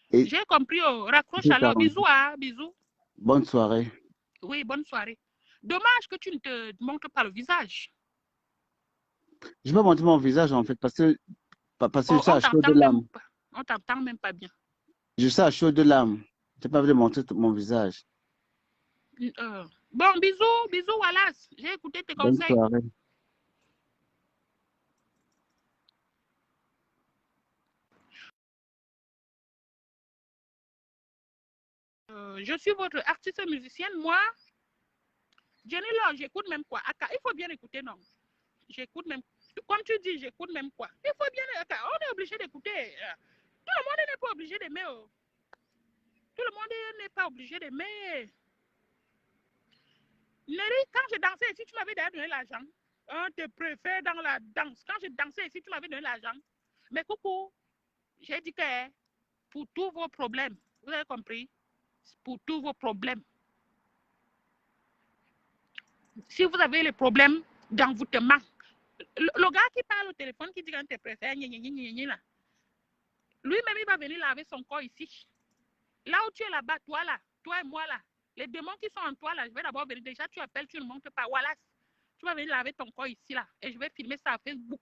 Et J'ai compris. Oh, raccroche de alors. t'arranger. Bisous, hein. Bisous. Bonne soirée. Oui, bonne soirée. Dommage que tu ne te montres pas le visage. Je vais montrer mon visage, en fait, parce que je Oh, suis à chaud de l'âme. on t'entend même pas bien. Je suis à chaud de l'âme. Je n'ai pas envie de montrer mon visage. Bon, bisous, bisous, Wallace. J'ai écouté tes Bonne conseils. soirée. Je suis votre artiste musicienne. Moi, Jenny Law, j'écoute même quoi. Il faut bien écouter, non? J'écoute même. Comme tu dis, j'écoute même quoi. Il faut bien. On est obligé d'écouter. Tout le monde n'est pas obligé d'aimer. Oh. Tout le monde n'est pas obligé d'aimer. Neri, quand je dansais ici, tu m'avais déjà donné l'argent. On te préfère dans la danse. Quand je dansais ici, tu m'avais donné l'argent. Mais coucou, j'ai dit que pour tous vos problèmes, vous avez compris? Pour tous vos problèmes. Si vous avez les problèmes d'envoûtement, le gars qui parle au téléphone, qui dit qu'on te préfère, lui-même, il va venir laver son corps ici. Là où tu es là-bas, toi et moi là, les démons qui sont en toi là, je vais d'abord venir. Déjà, tu appelles, tu ne montres pas. Wallace, tu vas venir laver ton corps ici là. Et je vais filmer ça à Facebook.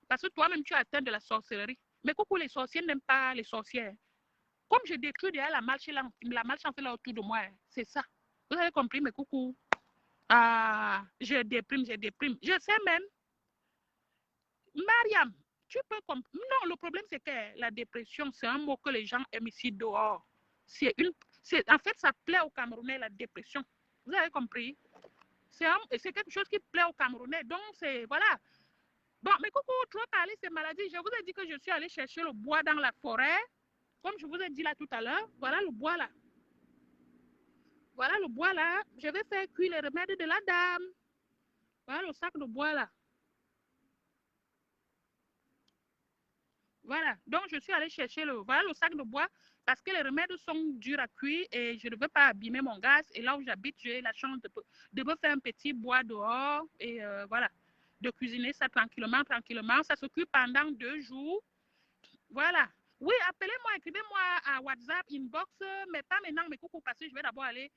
Parce que toi-même, tu es atteint de la sorcellerie. Mais coucou, les sorciers n'aiment pas les sorcières. Comme je détruis derrière la marche en fait là autour de moi, c'est ça. Vous avez compris, mais coucou. Ah, je déprime, je déprime. Je sais même, Mariam, tu peux comprendre. Non, le problème, c'est que la dépression, c'est un mot que les gens aiment ici dehors. En fait, ça plaît aux Camerounais, la dépression. Vous avez compris? C'est quelque chose qui plaît aux Camerounais. Donc, c'est, voilà. Bon, mais coucou, trop parler ces maladies. Je vous ai dit que je suis allée chercher le bois dans la forêt. comme je vous ai dit là tout à l'heure, voilà le bois là. Voilà le bois là. Je vais faire cuire les remèdes de la dame. Voilà le sac de bois là. Voilà. Donc, je suis allée chercher voilà le sac de bois parce que les remèdes sont durs à cuire et je ne veux pas abîmer mon gaz. Et là où j'habite, j'ai la chance de me faire un petit bois dehors et voilà, de cuisiner ça tranquillement, tranquillement. Ça se cuit pendant 2 jours. Voilà. Oui, appelez-moi, écrivez-moi à WhatsApp, inbox, mais pas maintenant, mais coucou, parce que je vais d'abord aller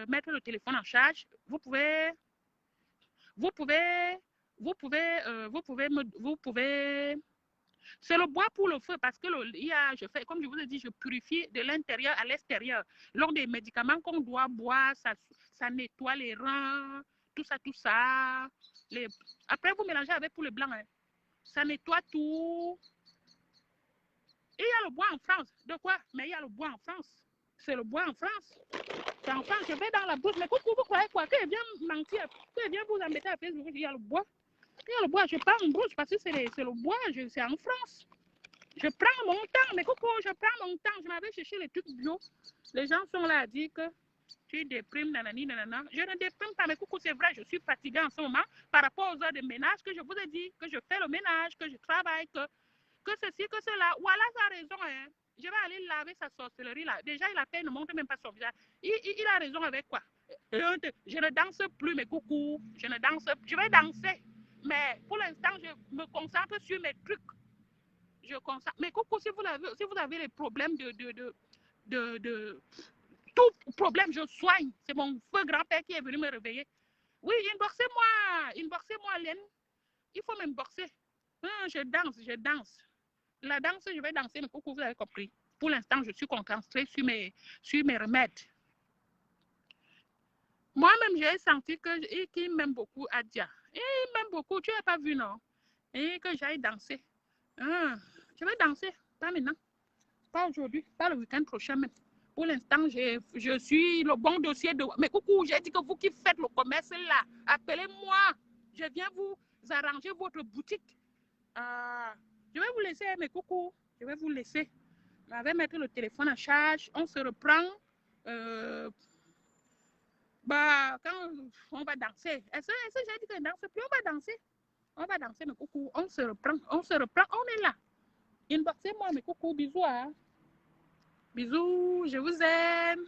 mettre le téléphone en charge. Vous pouvez, vous pouvez, vous pouvez. C'est le bois pour le feu parce que je fais, comme je vous ai dit, je purifie de l'intérieur à l'extérieur. Lors des médicaments qu'on doit boire, ça nettoie les reins, tout ça, tout ça. Après, vous mélangez avec pour le blanc. Hein. Ça nettoie tout. Et il y a le bois en France. De quoi? Mais il y a le bois en France. C'est le bois en France. C'est en France, je vais dans la bouche. Mais coucou, vous croyez quoi? Que je viens mentir, que je viens vous embêter à Facebook. Il y a le bois. Il y a le bois. Je pars en brousse parce que c'est le bois. C'est en France. Je prends mon temps. Mais coucou, je prends mon temps. Je m'avais cherché les trucs bio. Les gens sont là à dire que tu déprimes, nanani, nanana. Je ne déprime pas. Mais coucou, c'est vrai, je suis fatiguée en ce moment par rapport aux heures de ménage que je vous ai dit, que je fais le ménage, que je travaille, que ceci, que cela. Voilà, ça a raison. Hein. Je vais aller laver sa sorcellerie là. Déjà, il a peine, ne montre même pas son visage. Il a raison avec quoi? Je ne danse plus, mes coucous. Je ne danse plus. Je vais danser. Mais pour l'instant, je me concentre sur mes trucs. Je concentre. Mais coucou, si vous avez les problèmes de tout problème, je soigne. C'est mon feu grand-père qui est venu me réveiller. Oui, inboxez-moi, Laine. Il faut m'inboxer. Je danse, je danse. La danse, je vais danser, mais coucou, vous avez compris. Pour l'instant, je suis concentrée sur mes remèdes. Moi-même, j'ai senti qu'il m'aime beaucoup, Adia. Il m'aime beaucoup, tu n'as pas vu, non? Et que j'aille danser. Je vais danser, pas maintenant. Pas aujourd'hui, pas le week-end prochain même. Pour l'instant, je suis le bon dossier de... Mais coucou, j'ai dit que vous qui faites le commerce là, appelez-moi. Je viens vous arranger votre boutique. Je vais vous laisser, mes coucou. Je vais vous laisser. Je vais mettre le téléphone en charge. On se reprend. Quand on va danser. Est-ce que j'ai dit que je ne danse plus? On va danser. On va danser, mes coucou. On se reprend. On se reprend. On est là. Inboxez-moi, mes coucou. Bisous. Hein? Bisous. Je vous aime.